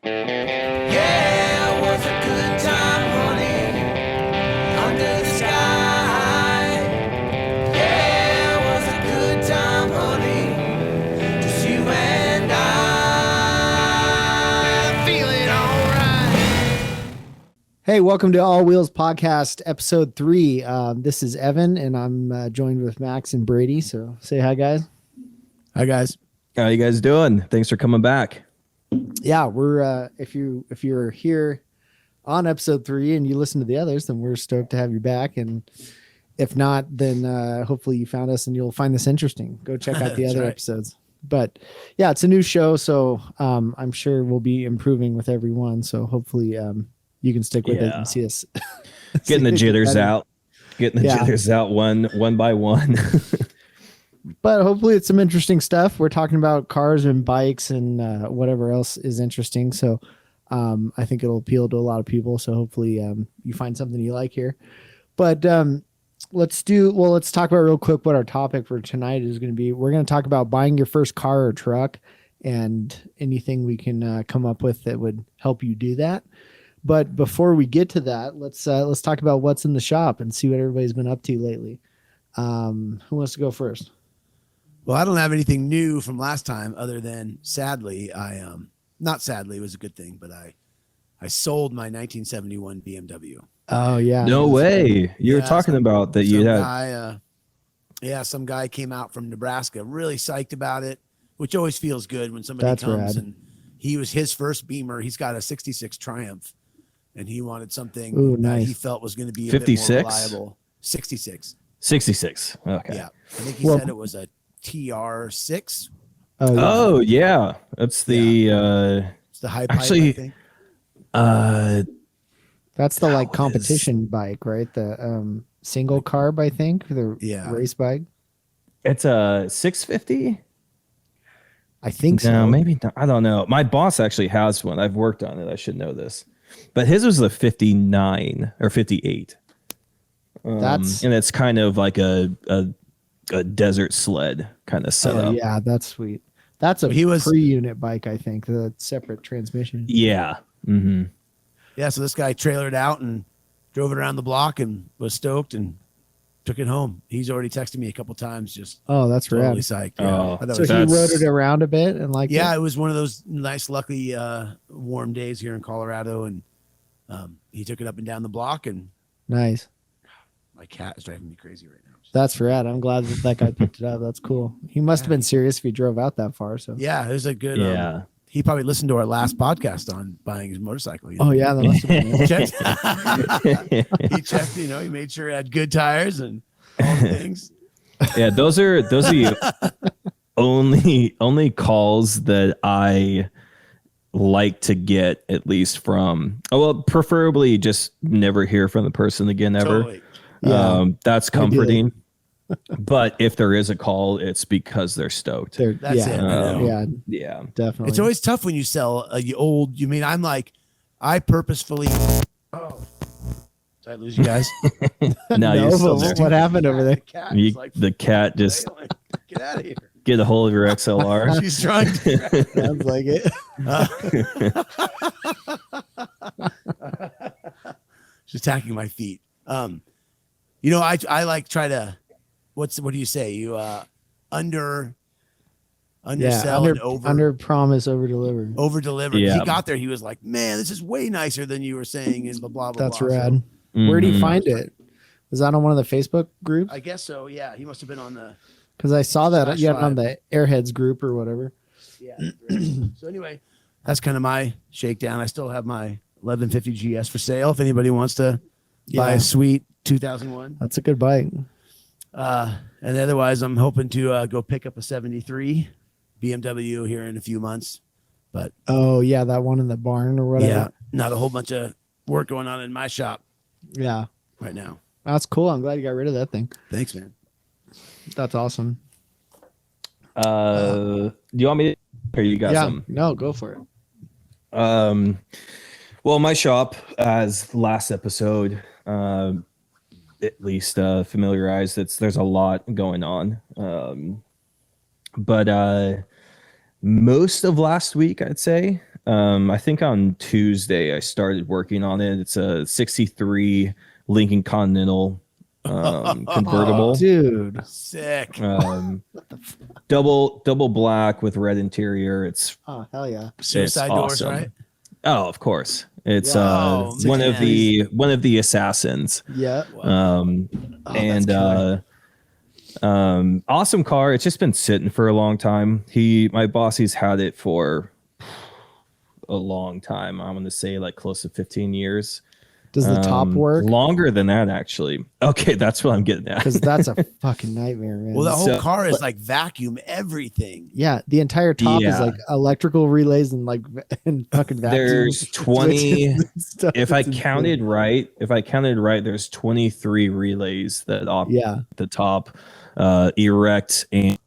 Yeah, it was a good time, honey, under the sky. Yeah, it was a good time, honey, just you and I. Feeling alright. Hey, welcome to All Wheels Podcast, episode 3. This is Evan, and I'm joined with Max and Brady. So say hi, guys. Hi, guys. How you guys doing? Thanks for coming back. Yeah, we're if you're here on episode 3 and you listen to the others, then we're stoked to have you back. And if not, then hopefully you found us and you'll find this interesting. Go check out the other episodes. But yeah, it's a new show, so I'm sure we'll be improving with every one. So hopefully you can stick with it and see us Getting the jitters out. Jitters out one by one. But hopefully it's some interesting stuff. We're talking about cars and bikes and whatever else is interesting. So I think it'll appeal to a lot of people. So hopefully you find something you like here. But let's talk about real quick what our topic for tonight is going to be. We're going to talk about buying your first car or truck and anything we can come up with that would help you do that. But before we get to that, let's talk about what's in the shop and see what everybody's been up to lately. Who wants to go first? Well, I don't have anything new from last time other than sadly, not sadly, it was a good thing, but I sold my 1971 BMW. Oh yeah. No way. You were talking about that you had. Some guy came out from Nebraska, really psyched about it, which always feels good when somebody comes. Rad. And he was his first Beamer. He's got a 66 Triumph, and he wanted something nice. he felt was going to be 56? a bit more reliable. 66. 66. Okay. Yeah. I think he said it was a TR6. Oh yeah, that's the It's the high pipe, actually, I think. That's the like competition bike, right? The single carb, I think, the race bike. It's a 650. I think so. No, maybe not. I don't know. My boss actually has one. I've worked on it. I should know this, but his was the 59 or 58. And it's kind of like a desert sled kind of setup. Yeah, that's sweet. That's a pre-unit bike, I think, the separate transmission. Yeah. Mm-hmm. Yeah, so this guy trailered out and drove it around the block and was stoked and took it home. He's already texted me a couple times, just that's totally rad. psyched. Oh, Yeah. So he rode it around a bit and like it was one of those nice, lucky, warm days here in Colorado, and he took it up and down the block. And nice. My cat is driving me crazy right now. That's rad. I'm glad that guy picked it up. That's cool. He must have been serious if he drove out that far. So yeah, it was a good. He probably listened to our last podcast on buying his motorcycle. Oh yeah, that must have been. He checked. He made sure it had good tires and all the things. Yeah, those are the only calls that I like to get, at least from. Preferably just never hear from the person again ever. Totally. Yeah, that's comforting. But if there is a call, it's because they're stoked. That's it. Yeah, definitely. It's always tough when you sell old. I purposefully. Oh, did I lose you guys? No, you're still there. What happened over there? The cat just get out of here. Get a hold of your XLR. She's trying to. Sounds like it. She's attacking my feet. I like try to. What do you say? You undersell and under promise, over deliver. Over deliver. Yeah. He got there. He was like, "Man, this is way nicer than you were saying." And blah blah blah. That's rad. So, where did he find it? Was that on one of the Facebook groups? I guess so. Yeah, he must have been on the. Because I saw that on the Airheads group or whatever. Yeah. So anyway, that's kind of my shakedown. I still have my 1150 GS for sale. If anybody wants to buy a sweet 2001, that's a good bike. And otherwise, I'm hoping to go pick up a 73 BMW here in a few months. But that one in the barn or whatever. Yeah, not a whole bunch of work going on in my shop. Yeah, right now. That's cool. I'm glad you got rid of that thing. Thanks, man. That's awesome. Do you want me to, or you got some? No, go for it. Well, my shop, as last episode, at least familiarized, there's a lot going on. But most of last week, I'd say, I think on Tuesday I started working on it. It's a 63 Lincoln Continental convertible. Dude. Sick. Double black with red interior. It's hell yeah. Suicide doors, awesome. right? Oh, of course. It's Wow, one man. of the assassins. Yeah. Awesome car. It's just been sitting for a long time. My boss, he's had it for a long time. I'm going to say like close to 15 years. Does the top work? Longer than that, actually. Okay, that's what I'm getting at. Because that's a fucking nightmare, man. Well, the whole car is like vacuum everything. Yeah, the entire top is like electrical relays and like and fucking vacuum. There's 20. If I counted right, there's 23 relays that operate the top, erect, and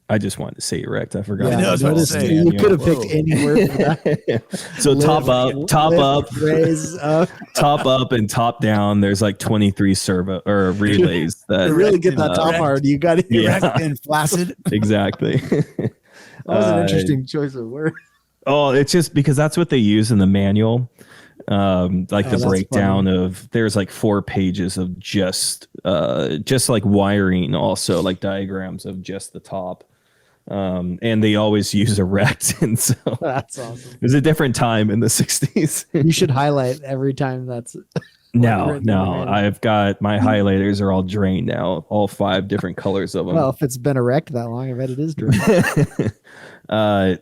I just wanted to say erect. I forgot. Yeah, I know, I was about to say, you could have picked any word for that. So top up, raise up, top up, and top down. There's like 23 servo or relays that to really get that top hard. You got it erect and flaccid. Exactly. That was an interesting choice of word. Oh, it's just because that's what they use in the manual. Like the breakdown of there's like 4 pages of just like wiring, also like diagrams of just the top. And they always use erect, and so that's awesome. It was a different time in the 60s. You should highlight every time that's no. I've got my highlighters are all drained now, all 5 different colors of them. Well, if it's been erect that long, I bet it is drained.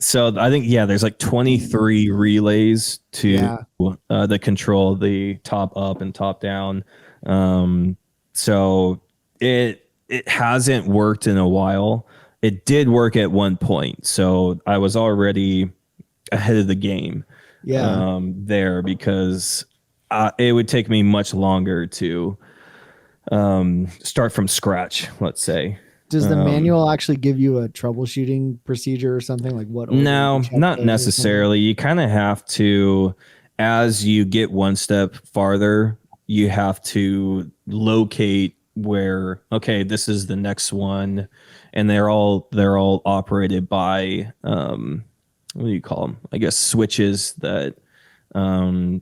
So I think there's like 23 relays to that control the top up and top down. So it hasn't worked in a while. It did work at one point, so I was already ahead of the game. There, because it would take me much longer to start from scratch, let's say. Does the manual actually give you a troubleshooting procedure or something like what? No, not necessarily. You kind of have to, as you get one step farther, you have to locate where, okay, this is the next one. And they're all operated by, what do you call them? I guess switches that, a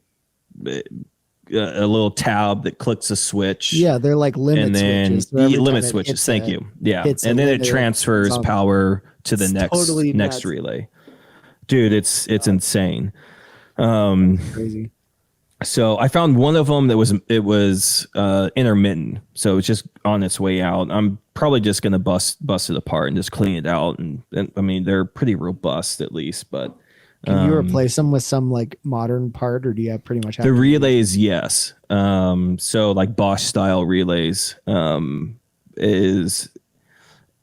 little tab that clicks a switch. Yeah, they're like limit and then switches. So limit switches. Thank you. Yeah, and then it transfers power to the next relay. Dude, it's insane. Crazy. So I found one of them that was intermittent, so it's just on its way out. I'm probably just gonna bust it apart and just clean it out, and I mean they're pretty robust at least, but. Can you replace them with some like modern part, or do you have pretty much the relays? Yes. So like Bosch style relays is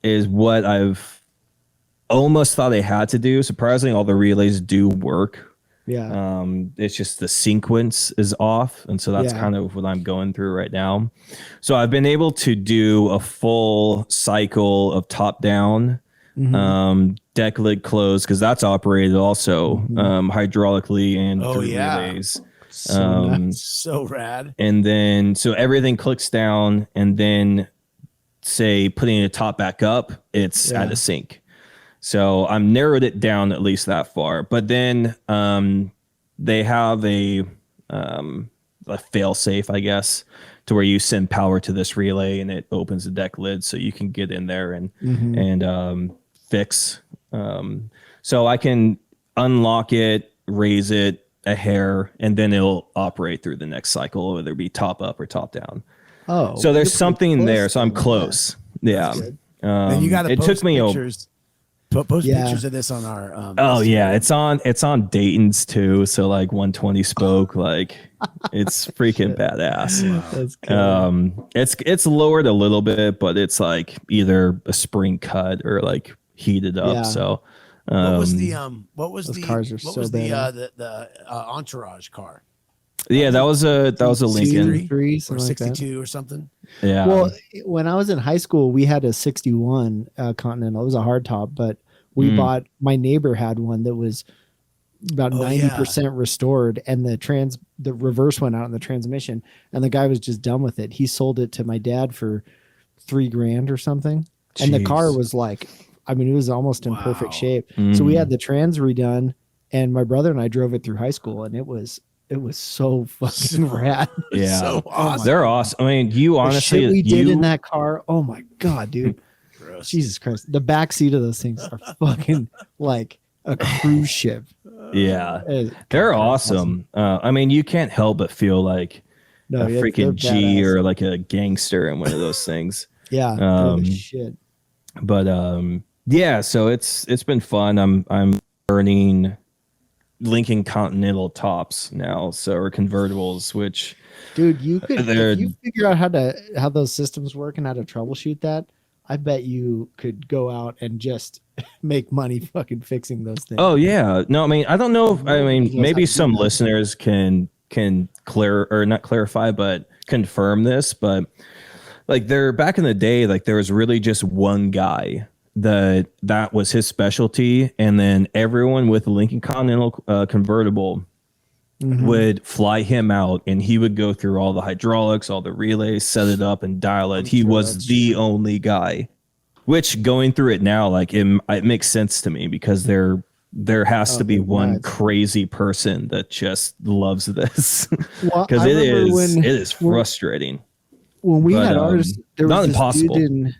what I've almost thought I had to do. Surprisingly, all the relays do work. Yeah. It's just the sequence is off, and so that's kind of what I'm going through right now. So I've been able to do a full cycle of top down. Deck lid closed, because that's operated also hydraulically and through relays. So rad. And then so everything clicks down, and then say putting the top back up, it's at a sync. So I'm narrowed it down at least that far. But then they have a fail safe, I guess, to where you send power to this relay and it opens the deck lid, so you can get in there and fix. So I can unlock it, raise it a hair, and then it'll operate through the next cycle, whether it be top up or top down. Oh, so there's something there. So I'm close. Yeah. And you got to post pictures. Post Yeah. pictures of this on our. Oh yeah, it's on Dayton's too. So like 120 spoke, like it's freaking badass. That's cool. It's lowered a little bit, but it's like either a spring cut or like heated up. Yeah. So what was the cars are what so was bad. the Entourage car? yeah, that was a Lincoln. 63, Or something like that. 62 or something. Yeah. Well, when I was in high school, we had a 61 Continental. It was a hardtop, but we bought, my neighbor had one that was about 90% restored, and the reverse went out in the transmission, and the guy was just done with it. He sold it to my dad for $3,000 or something. And the car was like I mean, it was almost in perfect shape. So we had the trans redone, and my brother and I drove it through high school, and it was so fucking rad. Yeah, So awesome. They're awesome. I mean, you honestly, the shit we did in that car. Oh my god, dude! Jesus Christ, the back seat of those things are fucking like a cruise ship. Yeah, they're awesome. I mean, you can't help but feel like a freaking G or like a gangster in one of those things. Yeah, shit. But yeah, so it's been fun. I'm earning Lincoln Continental tops now, so or convertibles, which dude, you could if you figure out how those systems work and how to troubleshoot that. I bet you could go out and just make money fucking fixing those things. Oh yeah, no, I mean I don't know. I mean maybe some listeners can clear or not clarify, but confirm this. But like there back in the day, like there was really just one guy that was his specialty, and then everyone with a Lincoln Continental convertible would fly him out, and he would go through all the hydraulics, all the relays, set it up and dial it. He was the only guy, which going through it now, like it makes sense to me because there has to be one crazy person that just loves this because it is frustrating. When we had ours, there was not this impossible. Dude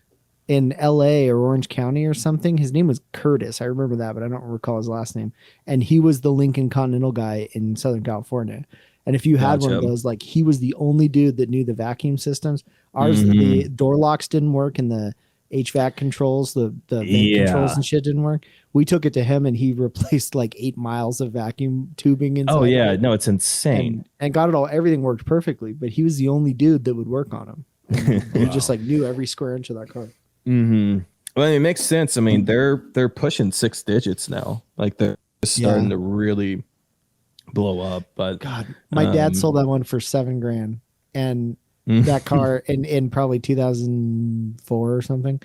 in LA or Orange County or something. His name was Curtis. I remember that, but I don't recall his last name. And he was the Lincoln Continental guy in Southern California. And if you had one of those, like he was the only dude that knew the vacuum systems. Ours, the door locks didn't work and the HVAC controls, the vent controls and shit didn't work. We took it to him and he replaced like 8 miles of vacuum tubing. Oh yeah, no, it's insane. And got it all. Everything worked perfectly, but he was the only dude that would work on them. He just like knew every square inch of that car. Well, it makes sense. I mean, they're pushing 6 digits now. Like they're starting to really blow up. But God, my dad sold that one for $7,000, and that car in probably 2004 or something.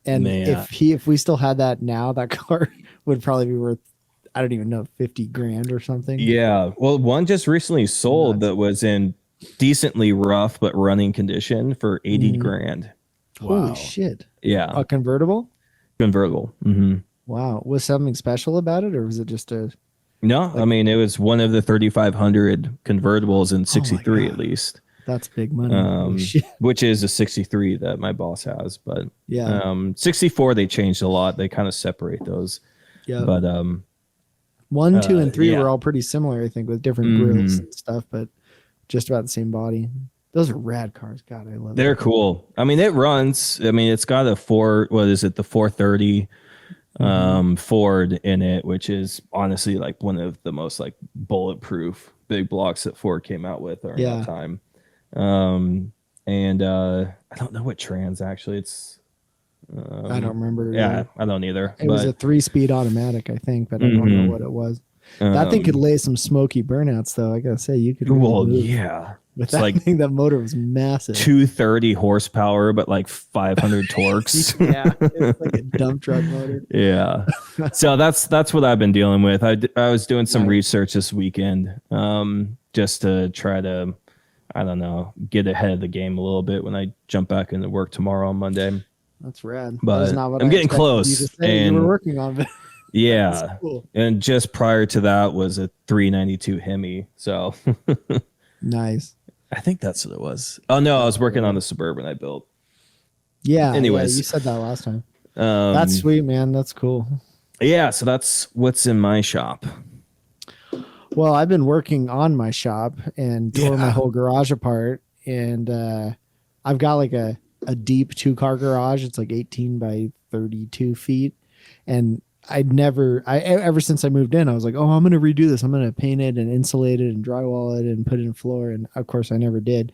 And if we still had that now, that car would probably be worth, I don't even know, $50,000 or something. Yeah. Well, one just recently sold that was in decently rough but running condition for $80,000. Holy shit. Yeah. A convertible? Convertible. Wow. Was something special about it, or was it just a... No, I mean, it was one of the 3,500 convertibles in 63 at least. That's big money. Which is a 63 that my boss has. But 64, they changed a lot. They kind of separate those. Yeah. But 1, 2, and 3 were all pretty similar, I think, with different grills and stuff, but just about the same body. Those are rad cars. God, I love them. They're cool. I mean, it runs. I mean, it's got the 430 Ford in it, which is honestly like one of the most like bulletproof big blocks that Ford came out with during that time. And I don't know what trans actually. It's I don't remember. Yeah, I don't either. It was a 3-speed automatic, I think, but I don't know what it was. That thing could lay some smoky burnouts, though. I gotta say, you could. It's that like thing, that motor was massive. 230 horsepower, but like 500 torques. It's like a dump truck motor. Yeah. So that's what I've been dealing with. I was doing some research this weekend, just to try to, I don't know, get ahead of the game a little bit when I jump back into work tomorrow on Monday. That's rad. But I'm getting close. And you were working on it. Yeah. Cool. And just prior to that was a 392 Hemi. So nice. I think that's what it was. Oh no, I was working on the Suburban I built. Yeah. Anyways, you said that last time. That's sweet, man. That's cool. Yeah. So that's what's in my shop. Well, I've been working on my shop and tore my whole garage apart, and I've got like a deep 2-car garage. It's like 18 by 32 feet, and ever since I moved in, I was like, oh, I'm going to redo this. I'm going to paint it and insulate it and drywall it and put it in floor. And of course I never did.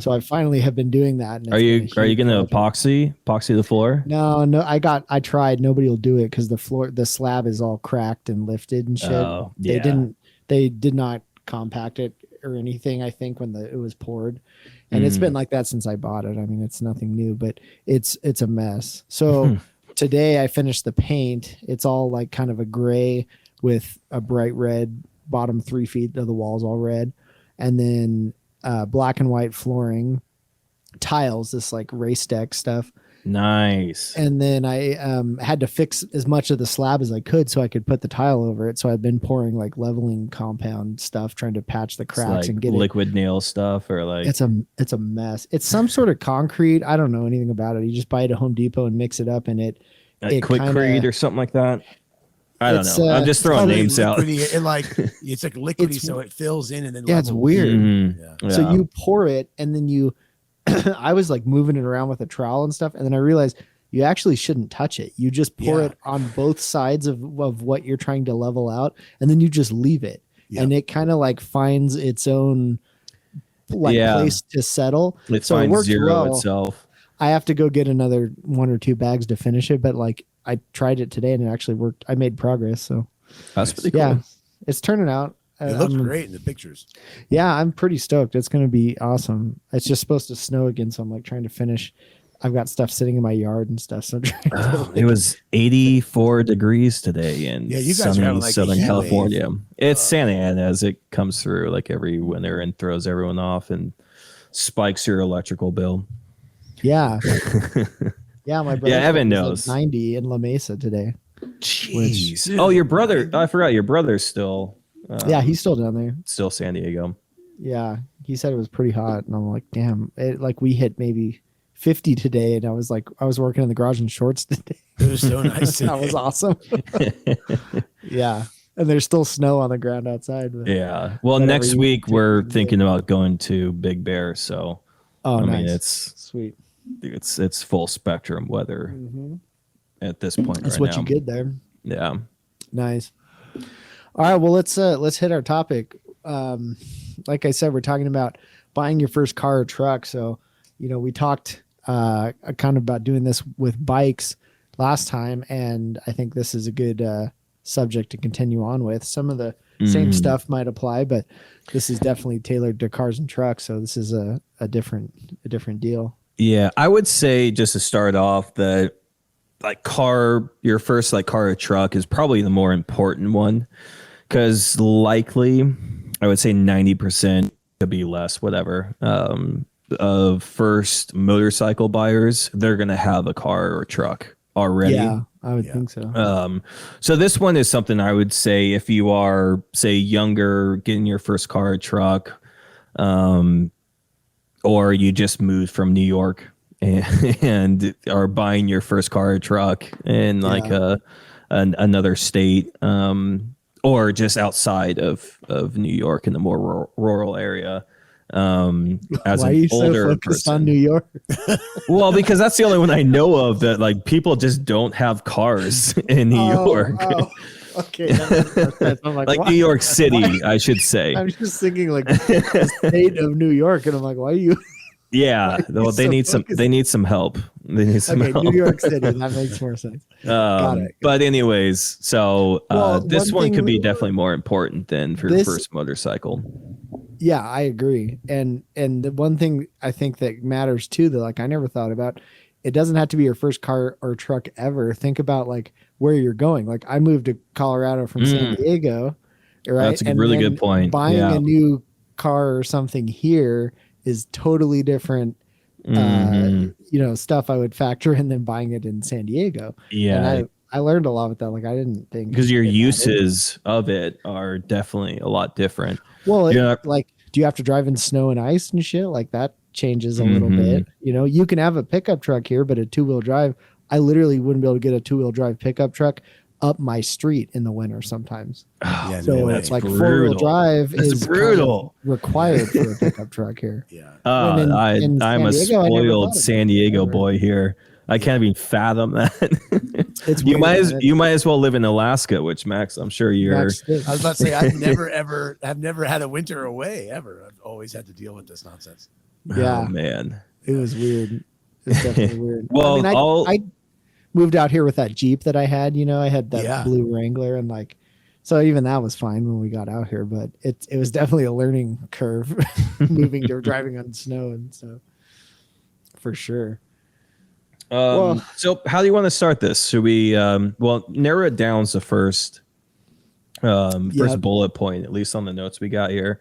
So I finally have been doing that. And are you going to epoxy the floor? No, I tried. Nobody will do it because the slab is all cracked and lifted and shit. Oh, yeah. They did not compact it or anything, I think, when it was poured. And it's been like that since I bought it. I mean, it's nothing new, but it's a mess. So today I finished the paint. It's all like kind of a gray with a bright red bottom 3 feet of the walls all red. And then black and white flooring, tiles, this like race deck stuff. Nice. And then I had to fix as much of the slab as I could so I could put the tile over it. So I've been pouring like leveling compound stuff, trying to patch the cracks like and get liquid nail stuff, or like it's a mess. It's some sort of concrete. I don't know anything about it. You just buy it at Home Depot and mix it up, and it Quickcrete or something like that. I don't know. I'm just throwing Probably names out. It like it's like liquidy, so it fills in and then yeah, it's levels. weird. Mm-hmm. So you pour it, and then you I was like moving it around with a trowel and stuff, and then I realized you actually shouldn't touch it. You just pour it on both sides of what you're trying to level out, and then you just leave it. And it kind of like finds its own place to settle. So it works zero itself. I have to go get another 1 or 2 bags to finish it, but like I tried it today and it actually worked. I made progress. So that's pretty cool. Yeah, it's turning out. It looks great in the pictures. Yeah, I'm pretty stoked. It's going to be awesome. It's just supposed to snow again, so I'm like trying to finish. I've got stuff sitting in my yard and stuff. So it was 84 degrees today in sunny Southern California. It's Santa Ana as it comes through like every winter and throws everyone off and spikes your electrical bill. Yeah. Yeah, my brother. Yeah, Evan knows. Like 90 in La Mesa today. Jeez. Your brother. I forgot your brother's still. Yeah, he's still down there. Still San Diego. Yeah, he said it was pretty hot, and I'm like, damn. Like we hit maybe 50 today, and I was working in the garage in shorts today. It was so nice. That was awesome. Yeah, and there's still snow on the ground outside. Yeah. Well, next week we're thinking about going to Big Bear, so I mean, nice. it's sweet. It's full spectrum weather at this point. That's right what now. you get there. Yeah. Nice. All right. Well, let's hit our topic. Like I said, we're talking about buying your first car or truck. So, we talked kind of about doing this with bikes last time, and I think this is a good subject to continue on with. Some of the same stuff might apply, but this is definitely tailored to cars and trucks. So this is a different deal. Yeah, I would say just to start off that your first car or truck is probably the more important one, because likely I would say 90% could be less, whatever, of first motorcycle buyers, they're going to have a car or a truck already. Yeah, I would think so. So this one is something I would say if you are, say, younger, getting your first car or truck, or you just moved from New York and are buying your first car or truck in another state, or just outside of New York in the more rural area. As Why an are you older so focused person. on New York? Well, because that's the only one I know of that people just don't have cars in New York. Oh. Okay. That makes more sense. I'm Like why? New York City, I should say. I'm just thinking the state of New York, and I'm like, why are you? Yeah, well, they need some help. They need some help. New York City. That makes more sense. Got it. But anyways, so this one could be thing- definitely more important than for your first motorcycle. Yeah, I agree. And the one thing I think that matters too, that I never thought about, it doesn't have to be your first car or truck ever. Think about where you're going. I moved to Colorado from San Diego, right? That's a really good point. Buying a new car or something here is totally different, stuff I would factor in than buying it in San Diego. Yeah. And I learned a lot with that. I didn't think, because your uses of it are definitely a lot different. Well, do you have to drive in snow and ice and shit? That changes a little bit. You can have a pickup truck here, but a 2-wheel drive, I literally wouldn't be able to get a 2-wheel drive pickup truck up my street in the winter sometimes. Yeah, So that's it's 4-wheel drive is brutal. Required for a pickup truck here. Yeah. In I'm a San Diego, I never thought spoiled about San it Diego ever. boy here. I can't even fathom that. It's you weird, you might as well live in Alaska, which Max, I'm sure you're. Max did. I was about to say I've never had a winter away ever. I've always had to deal with this nonsense. Yeah, Oh man. it was weird. It was definitely weird. Well, I moved out here with that Jeep that I had. I had that blue Wrangler, and so even that was fine when we got out here. But it was definitely a learning curve, moving to driving on snow, and so for sure. So how do you want to start this? Should we narrow it down to first bullet point, at least on the notes we got here.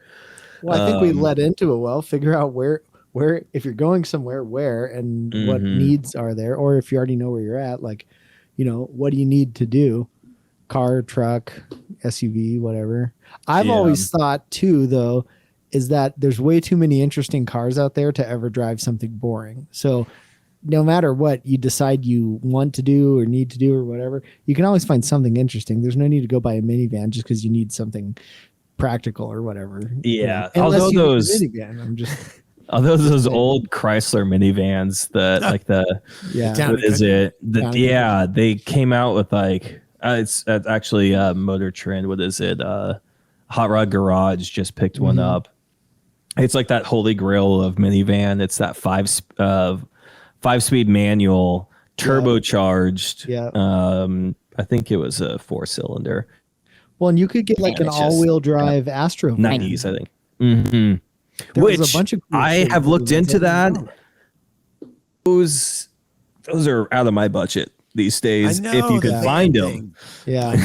Well, I think we led into it well. Figure out where where, if you're going somewhere, where and what needs are there, or if you already know where you're at, like, what do you need to do? Car, truck, SUV, whatever. I've always thought too, though, is that there's way too many interesting cars out there to ever drive something boring. So no matter what you decide you want to do or need to do or whatever, you can always find something interesting. There's no need to go buy a minivan just because you need something practical or whatever. Yeah. Unless Although you need a those minivan, I'm just although those old Chrysler minivans that like what is it? They came out with like it's actually Motor Trend. What is it? Hot Rod Garage just picked one up. It's like that holy grail of minivan. It's that 5-speed manual, turbocharged. Yeah. I think it was a 4-cylinder. Well, and you could get like an all-wheel drive Astro. 90s, I think. Mm-hmm. Which was a bunch of cool I have looked into that. Those are out of my budget these days. If you can find them. Yeah.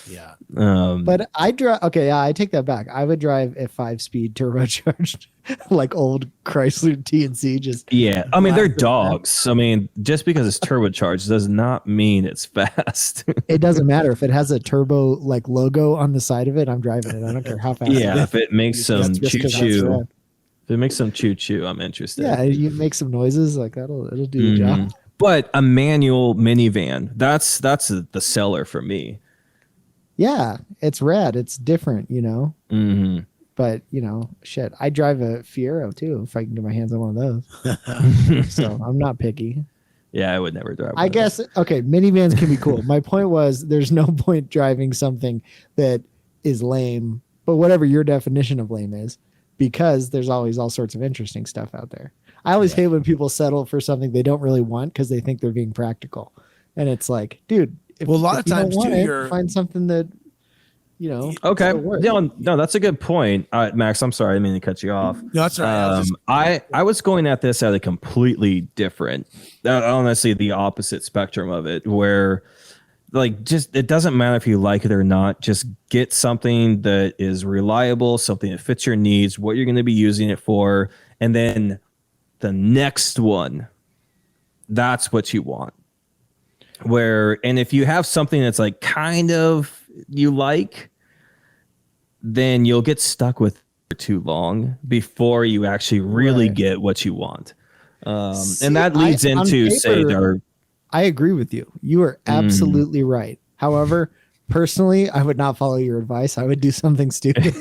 Yeah. But I drive. Okay, yeah, I take that back. I would drive a 5-speed turbocharged, like old Chrysler TNC. Just I mean, they're dogs. I mean, just because it's turbocharged does not mean it's fast. It doesn't matter if it has a turbo like logo on the side of it. I'm driving it. I don't care how fast. If it makes some choo choo. If it makes some choo choo, I'm interested. Yeah, you make some noises like it'll do the job. But a manual minivan, that's the seller for me. Yeah, it's rad. It's different, Mm-hmm. But shit, I drive a Fiero too. If I can get my hands on one of those, so I'm not picky. Yeah, I would never drive. I guess minivans can be cool. My point was, there's no point driving something that is lame, but whatever your definition of lame is, because there's always all sorts of interesting stuff out there. I always hate when people settle for something they don't really want because they think they're being practical, and it's like, dude. A lot of times too, you're find something that Okay. No, that's a good point. Max, I'm sorry, I didn't mean to cut you off. No, that's all right. I was going at this at a completely different, honestly, the opposite spectrum of it, where like just it doesn't matter if you like it or not. Just get something that is reliable, something that fits your needs, what you're going to be using it for, and then the next one. That's what you want. And if you have something that's like kind of you like, then you'll get stuck with it for too long before you actually really get what you want. And that leads into I agree with you. You are absolutely right. However, personally, I would not follow your advice. I would do something stupid.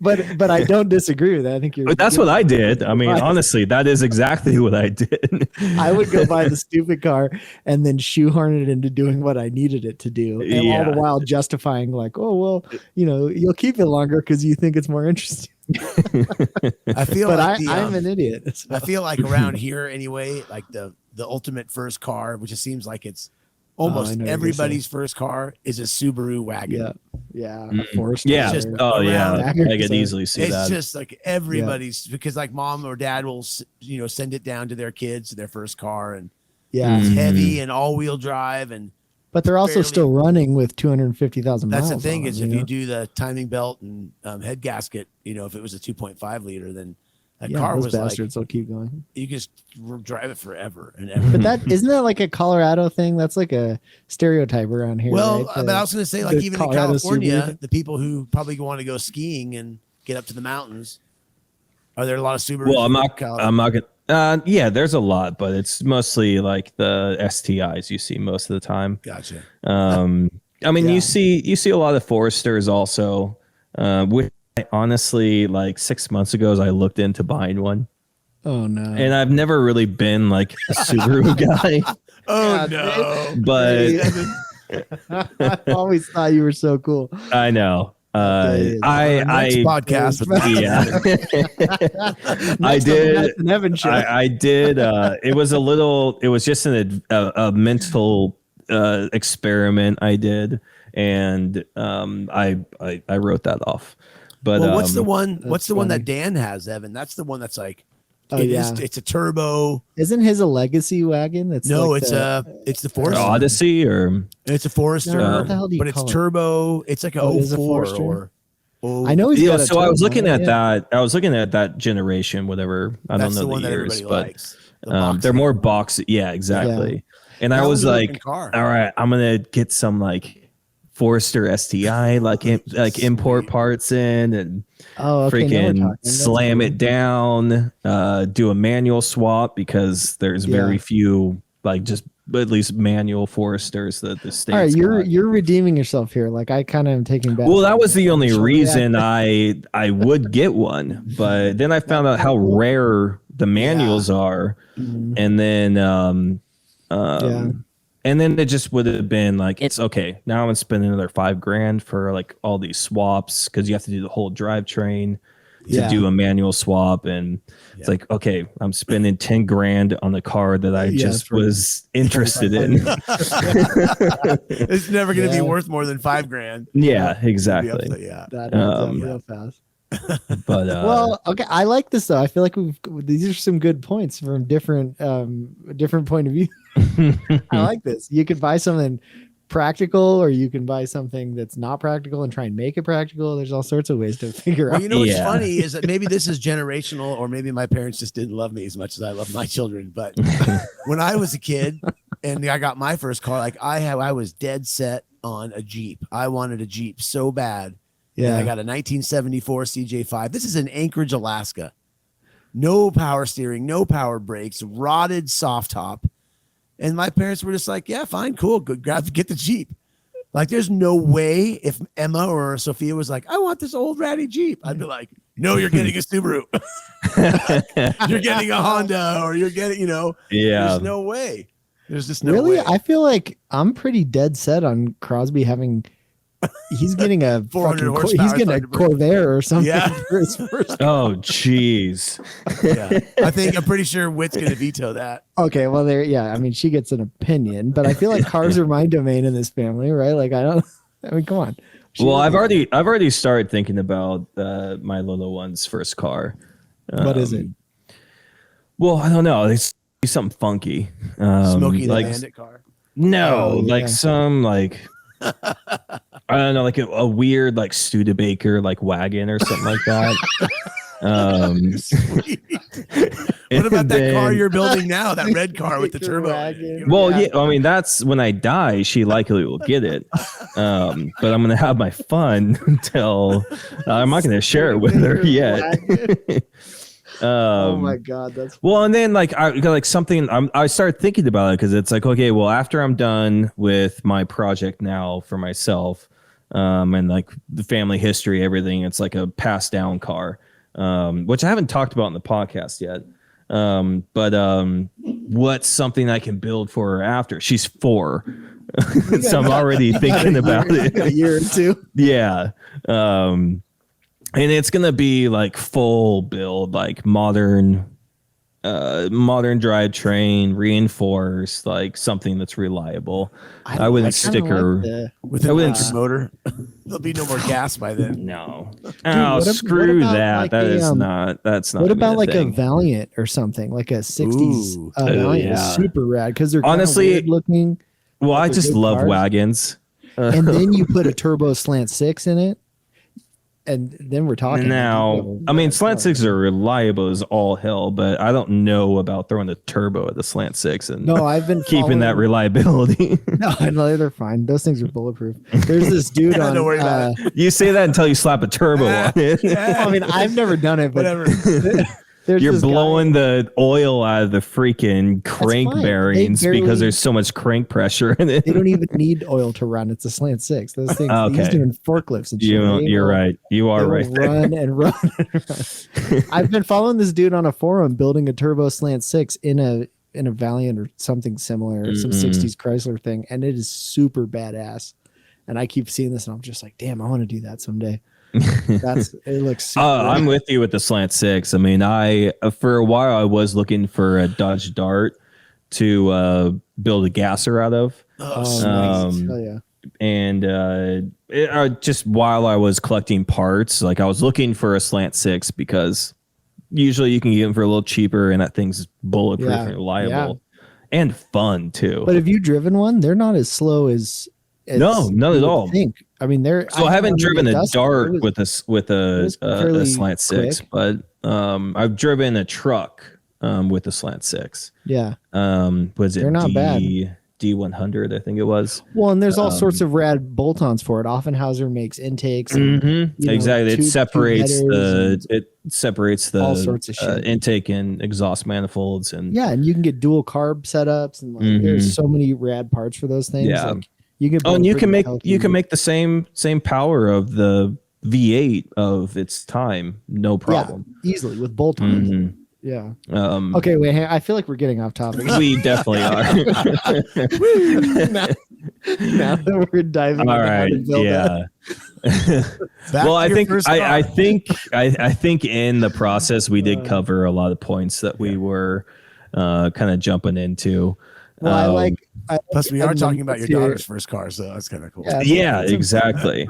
But I don't disagree with that. I think But that's what I did. I mean, honestly, that is exactly what I did. I would go buy the stupid car and then shoehorn it into doing what I needed it to do. And all the while justifying like, oh, well, you'll keep it longer because you think it's more interesting. I feel I'm an idiot. So. I feel like around here anyway, like the ultimate first car, which it seems like it's almost everybody's first car is a Subaru wagon. Yeah. Forester. Yeah. I could easily see that. It's just like everybody's because like mom or dad will send it down to their kids, their first car, and it's heavy and all-wheel drive, but they're also still running with 250,000 miles. That's the thing is if you do the timing belt and head gasket, if it was a 2.5 liter, then that car was bastards will keep going. You just drive it forever and ever. But isn't that like a Colorado thing? That's like a stereotype around here. Well, right? but I was going to say, like even in California, the people who probably want to go skiing and get up to the mountains, are there a lot of Subarus? Well, I'm not gonna. Yeah, there's a lot, but it's mostly like the STIs you see most of the time. Gotcha. I mean, you see a lot of Foresters also. Which honestly, like 6 months ago, I looked into buying one. Oh no! And I've never really been like a Subaru guy. Oh no! But I always thought you were so cool. I know. Next podcast. I did. It was a little. It was just a mental experiment I did, and I wrote that off. But what's the one? What's the one that Dan has, Evan? That's the one that's like. It's a turbo. Isn't his a legacy wagon? It's the Forester. Odyssey or it's a Forester, what the hell do you but call it's turbo. It's like a 04 or Oh, I know he's got a so I was looking turbo, at that. I was looking at that generation, whatever. I that's don't the know one the that years, everybody but likes. The boxy they're more one. box. Yeah, exactly. And I That was was an open like, car. all right, I'm gonna get some like Forester STI, like import Sweet. parts in and Oh, okay. Now we're freaking talking. That's slam cool. it down, do a manual swap because there's very few like just at least manual Foresters that the state's All right, got. you're redeeming yourself here. Like I kind of am taking back. Well, that was the only initial reason reaction. I would get one, but then I found out how rare the manuals are, and then and then it just would have been like it's okay. Now I'm gonna spend another $5,000 for like all these swaps because you have to do the whole drivetrain to do a manual swap, and it's like okay, I'm spending $10,000 on the car that I just was interested in. It's never going to be worth more than $5,000. Yeah, exactly. That adds up real fast. But well, okay, I like this though. I feel like these are some good points from different point of view. I like this. You could buy something practical, or you can buy something that's not practical and try and make it practical. There's all sorts of ways to figure out. You know what's funny is that maybe this is generational, or maybe my parents just didn't love me as much as I love my children. But when I was a kid and I got my first car, like I was dead set on a Jeep. I wanted a Jeep so bad. Yeah, I got a 1974 CJ5. This is in Anchorage, Alaska. No power steering, no power brakes, rotted soft top. And my parents were just like, yeah, fine, cool, good, get the Jeep. Like, there's no way if Emma or Sophia was like, I want this old ratty Jeep, I'd be like, no, you're getting a Subaru. You're getting a Honda, or you're getting, there's no way. There's just no way. I feel like I'm pretty dead set on Crosby having. He's getting a 400 horsepower. He's getting a Corvair or something. Yeah. For his first oh, jeez. Yeah. I'm pretty sure Whit's going to veto that. Okay, well, I mean, she gets an opinion, but I feel like cars are my domain in this family, right? Like, I mean, come on. I've already started thinking about my little one's first car. What is it? Well, I don't know. It's something funky. Smokey the like, Bandit car. No, some like. I don't know, like a weird like Studebaker like wagon or something like that. What about that car you're building now? That red car with the turbo. Well, yeah, I mean that's when I die, she likely will get it. But I'm gonna have my fun until I'm not gonna share it with her yet. Oh my god, that's well, and then like I started thinking about it because it's like, okay, well, after I'm done with my project now for myself, and like the family history, everything, it's like a passed down car, which I haven't talked about in the podcast yet. But what's something I can build for her after? She's 4. So I'm already thinking about it. A year or two. Yeah. And it's gonna be like full build, like modern drivetrain, reinforced, like something that's reliable. I wouldn't stick her with an electric motor. There'll be no more gas by then. No. Dude, screw that. Like That's not. What about like a thing. Valiant or something, like a 60s Valiant? Is super rad because they're honestly weird looking. Well, I just love cars. Wagons. And then you put a turbo slant 6 in it. And then we're talking now. I mean, slant 6s are reliable as all hell, but I don't know about throwing the turbo at the slant 6 and I've been keeping that reliability. No, they're fine. Those things are bulletproof. There's this dude on. Don't worry about it. You say that until you slap a turbo on it. I mean, I've never done it, but whatever. You're blowing the oil out of the freaking crank bearings because there's so much crank pressure in it. They don't even need oil to run. It's a slant 6. Those things he's doing forklifts and shit. You're right. You are right. Run and run and run. I've been following this dude on a forum building a turbo slant 6 in a Valiant or something similar, some 60s Chrysler thing, and it is super badass. And I keep seeing this and I'm just like, damn, I want to do that someday. It looks super I'm with you with the slant 6. I mean, for a while I was looking for a Dodge Dart to build a gasser out of. Nice. Hell yeah. And just while I was collecting parts, like I was looking for a slant 6 because usually you can get them for a little cheaper and that thing's bulletproof and reliable and fun too. But have you driven one? They're not as slow as No, none at all. I mean, So I haven't driven a dart with a slant six, quick. but I've driven a truck with a slant six. Yeah. Was it They're not bad. D100? I think it was. Well, and there's all sorts of rad bolt-ons for it. Offenhauser makes intakes. And, exactly. It separates the all sorts of shit. intake and exhaust manifolds, and and you can get dual carb setups, and like there's so many rad parts for those things. Yeah. Like, you can and you can make the same power of the V8 of its time, no problem. Yeah, easily with bolt-ons. Yeah. Okay, wait. Hey, I feel like we're getting off topic. We definitely are. now that we're diving. All right. Yeah. Well, I think in the process we did cover a lot of points that we were kind of jumping into. Well, plus we are talking about your daughter's first car, so that's kind of cool. Yeah, exactly.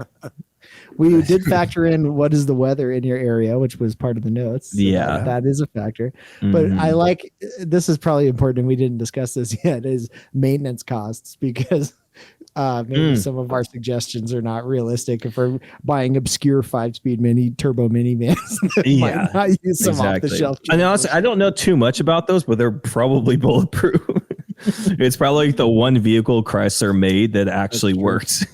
We did factor in what is the weather in your area, which was part of the notes. So that is a factor. But I like, this is probably important, and we didn't discuss this yet, is maintenance costs, because maybe some of our suggestions are not realistic if we're buying obscure 5-speed turbo minivans that might not use some off the shelf. And honestly, I don't know too much about those, but they're probably bulletproof. It's probably like the one vehicle Chrysler made that actually works.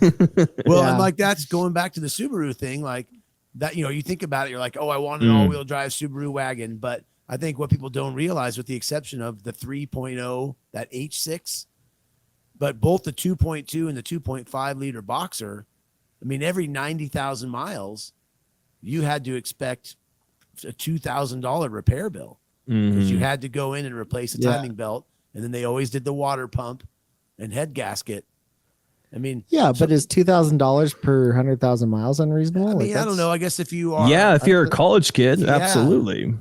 Well, and like that's going back to the Subaru thing, like that, you think about it, you're like, oh, I want an all-wheel drive Subaru wagon. But I think what people don't realize, with the exception of the 3.0, that H6, but both the 2.2 and the 2.5 liter Boxer, I mean, every 90,000 miles, you had to expect a $2,000 repair bill, because you had to go in and replace a timing belt. And then they always did the water pump and head gasket. I mean, but is $2,000 per 100,000 miles unreasonable? I mean, I don't know. I guess if you are, if you're a college kid, absolutely.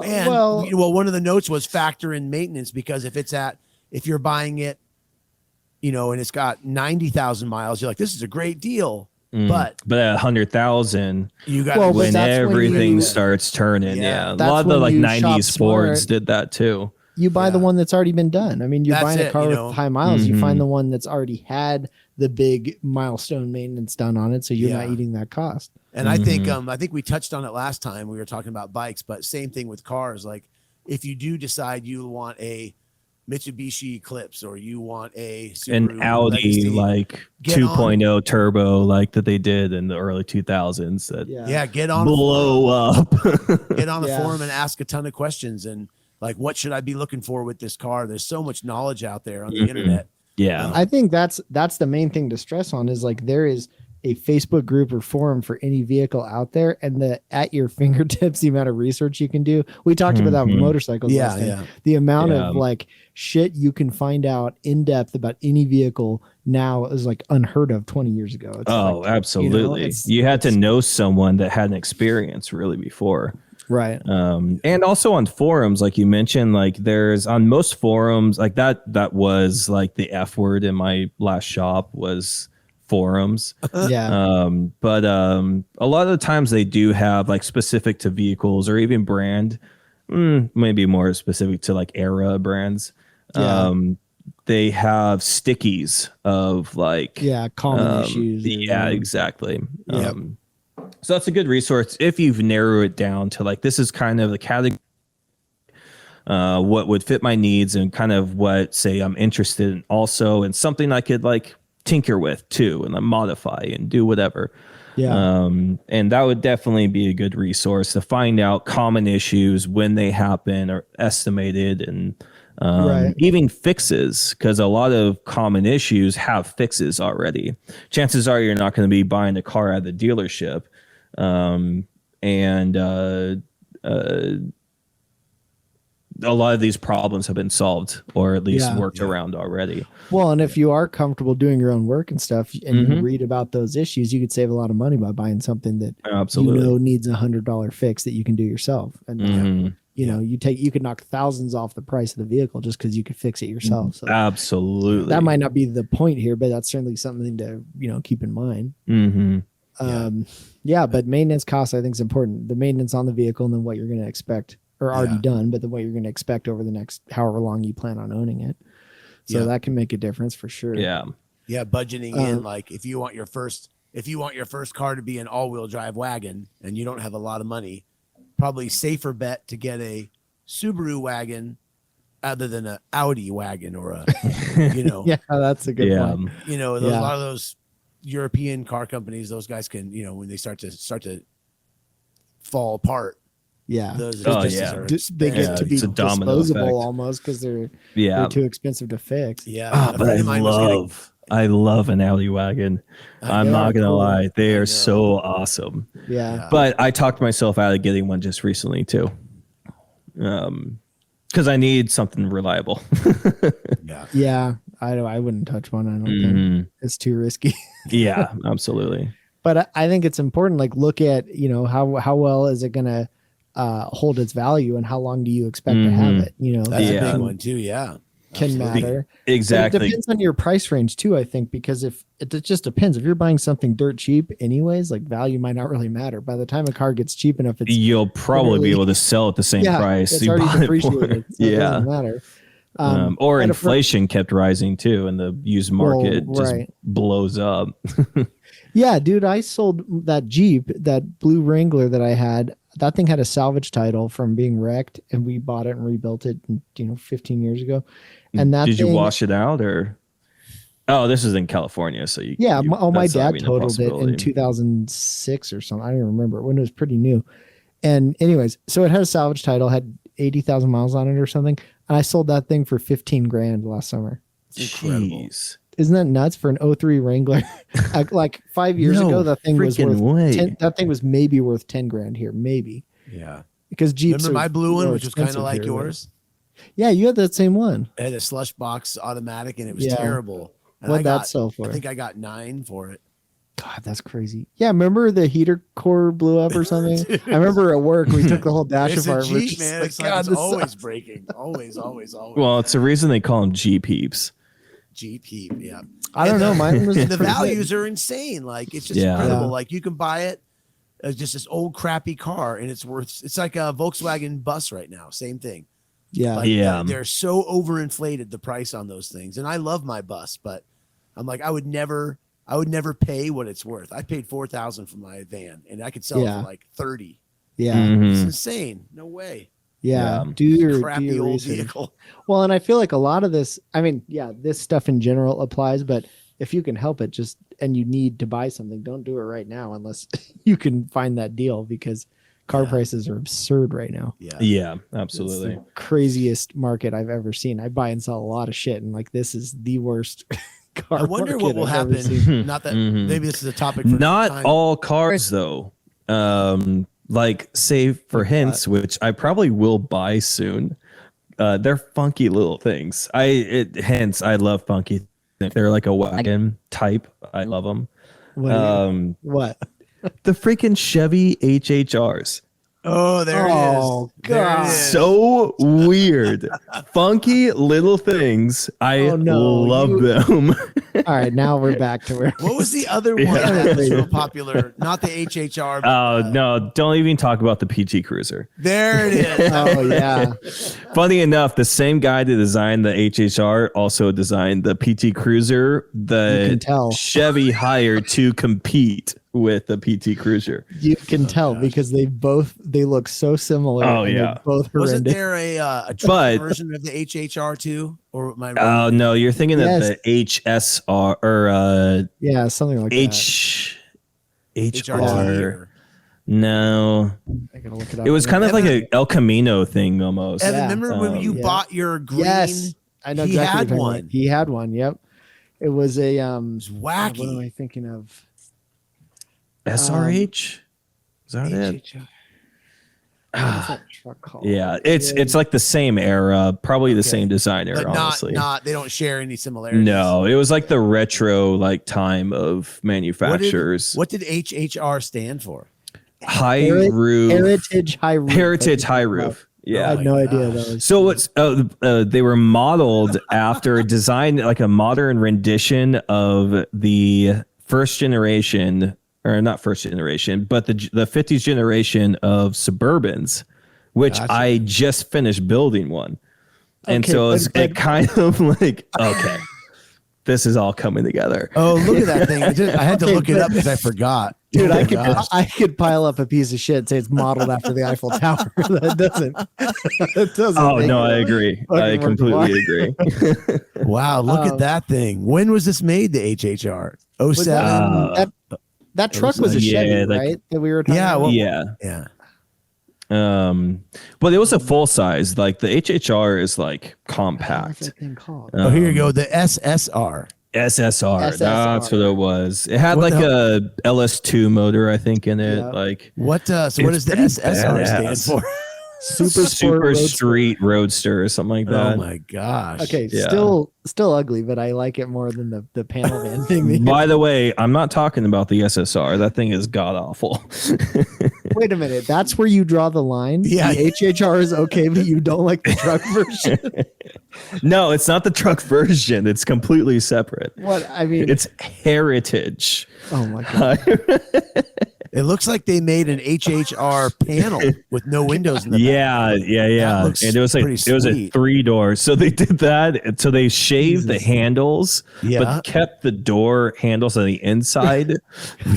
And well, one of the notes was factor in maintenance, because if you're buying it, and it's got 90,000 miles, you're like, this is a great deal. But at 100,000, you got when everything starts turning. A lot of the like 90s Fords did that too. You buy the one that's already been done. I mean, you're buying a car with high miles. You find the one that's already had the big milestone maintenance done on it, so you're not eating that cost. And I think we touched on it last time we were talking about bikes, but same thing with cars. Like, if you do decide you want a Mitsubishi Eclipse, or you want a Subaru an Audi Legacy, like 2.0 turbo, like that they did in the early 2000s, that get on blow up. Get on the forum and ask a ton of questions, and like, what should I be looking for with this car? There's so much knowledge out there on the internet. Yeah. I think that's the main thing to stress on, is like, there is a Facebook group or forum for any vehicle out there, and at your fingertips, the amount of research you can do. We talked about that with motorcycles. The amount of like shit you can find out in depth about any vehicle now is like unheard of 20 years ago. It's absolutely. You had to know someone that had an experience really before. Right. And also on forums, like you mentioned, like there's on most forums, like that was like the F word in my last shop, was forums. But a lot of the times they do have like specific to vehicles, or even brand, maybe more specific to like era brands. They have stickies of like common issues. Exactly. So that's a good resource if you've narrowed it down to like, this is kind of the category, what would fit my needs, and kind of what, say, I'm interested in also, and something I could like tinker with too, and then modify and do whatever. And that would definitely be a good resource to find out common issues when they happen, or estimated, and even fixes, because a lot of common issues have fixes already. Chances are you're not going to be buying a car at the dealership, and a lot of these problems have been solved, or at least worked around already. Well, and if you are comfortable doing your own work and stuff, and you read about those issues, you could save a lot of money by buying something that needs $100 fix that you can do yourself. And you could knock thousands off the price of the vehicle just because you could fix it yourself. So absolutely, that might not be the point here, but that's certainly something to keep in mind. But maintenance costs, I think, is important. The maintenance on the vehicle, and then what you're going to expect, or already done, but the way you're going to expect over the next however long you plan on owning it. So that can make a difference for sure. Yeah, budgeting in like if you want your first car to be an all-wheel drive wagon and you don't have a lot of money, probably safer bet to get a Subaru wagon other than an Audi wagon or a Yeah, that's a good point. a lot of those European car companies, those guys can, when they start to fall apart. Yeah. Those They get to be it's a domino disposable effect. almost because they're too expensive to fix. Yeah. But I love an Audi wagon. I'm not gonna lie, they are so awesome. Yeah. But I talked myself out of getting one just recently too, because I need something reliable. Yeah. I wouldn't touch one. I don't think it's too risky. Yeah, absolutely. But I think it's important. Like, look at how well is it gonna hold its value, and how long do you expect to have it? That's a big one too. Yeah. Can matter. Exactly. But it depends on your price range too, I think, because if it just depends. If you're buying something dirt cheap anyways, like value might not really matter. By the time a car gets cheap enough, you'll probably be able to sell at the same price. It's already depreciated. So it doesn't matter. Or inflation kept rising too, and the used market just blows up. Yeah, dude, I sold that Jeep, that blue Wrangler that I had. That thing had a salvage title from being wrecked, and we bought it and rebuilt it, 15 years ago. And that did you wash it out or? Oh, this is in California, so my dad totaled it in 2006 or something. I don't even remember when it was pretty new. And anyways, so it had a salvage title, had 80,000 miles on it or something, and I sold that thing for $15,000 last summer. Incredible. Jeez. Isn't that nuts for an 03 Wrangler? Like 5 years ago, that thing was worth that thing was maybe worth $10,000 here, maybe. Yeah, because Jeeps. Remember my blue one, which was kind of like yours. Yeah, you had that same one. It had a slush box automatic, and it was terrible. And what'd that sell for? I think I got $9 for it. God, that's crazy. Yeah, remember the heater core blew up or something? I remember at work we took the whole dash apart. It's a Jeep, man. It's always breaking. Always. Well, it's the reason they call them Jeep heaps. Jeep heap, yeah. I don't know. Mine was the values are insane. Like it's just incredible. Like you can buy it as just this old crappy car, and it's like a Volkswagen bus right now. Same thing. Yeah, like, they're so overinflated the price on those things, and I love my bus, but I'm like I would never pay what it's worth. I paid $4,000 for my van, and I could sell it for like $30,000. Yeah, it's insane. No way. Yeah, do your crappy old research. vehicle. Well, and I feel like a lot of this, this stuff in general applies, but if you can help it, and you need to buy something, don't do it right now unless you can find that deal, because car prices are absurd right now. Yeah, absolutely. It's the craziest market I've ever seen. I buy and sell a lot of shit, and like this is the worst car. I wonder what will I've happen. Not that maybe this is a topic for not all cars though. Like say for hints, which I probably will buy soon. They're funky little things. Hence I love funky. They're like a wagon type. I love them. What? The freaking Chevy HHRs. Oh, there it is. Oh, God. So weird. Funky little things. I love them. All right, now we're back to where. What was the other one that was so popular? Not the HHR. Oh, no. Don't even talk about the PT Cruiser. There it is. Oh, yeah. Funny enough, the same guy that designed the HHR also designed the PT Cruiser. The Chevy hired to compete with the PT Cruiser. You can tell because they look so similar. Oh yeah, both horrendous. Wasn't there a version of the HHR too? Or am I wrong? Oh no, you're thinking of the HSR or something like HR. No, I gotta look it up. It was kind of like a El Camino thing almost. Evan, remember when you bought your green? Yes, I know. He had one. He had one. Yep. It was a It's wacky. What am I thinking of? SRH? Is that it? What's that truck called? Yeah, it's like the same era, probably the same designer. But honestly, they don't share any similarities. No, it was like the retro time of manufacturers. What did HHR stand for? High roof. Heritage high roof. Heritage high roof. Yeah, I had no idea those. So what's they were modeled after design, like a modern rendition of the first generation. Or not first generation, but the 50s generation of Suburbans, which I just finished building one. And so it kind of like, okay. this is all coming together. Oh, look at that thing! I had to Okay, look it but- up because I forgot. Dude, Oh my I could gosh. I could pile up a piece of shit and say it's modeled after the Eiffel Tower. That doesn't. Oh make no, it I agree. fucking I worth the completely agree. Wow, look at that thing. When was this made? The HHR? Was that, 07? that truck was a yeah, Chevy, like- right? That we were talking Yeah, about? well, Yeah. yeah. But it was a full size. Like the HHR is like What's compact. that thing called? Oh, here you go. The SSR. SSR. That's what it was. It had What like the a LS2 motor, I think, in it. Yeah. Like What? So what It's does the pretty SSR stand badass. for? Super Roadster. Street Roadster or something like that. Oh my gosh. Okay, Yeah. still ugly, but I like it more than the panel van thing. By the way, I'm not talking about the SSR. That thing is god awful. Wait a minute, that's where you draw the line. Yeah. The HHR is okay, but you don't like the truck version. No, it's not the truck version. It's completely separate. What I mean, It's heritage. oh my god, It looks like they made an HHR panel with no windows in the back. Yeah. looks And it was like pretty it was a sweet. 3-door. So they did that. So they shaved the handles, Yeah. but kept the door handles on the inside.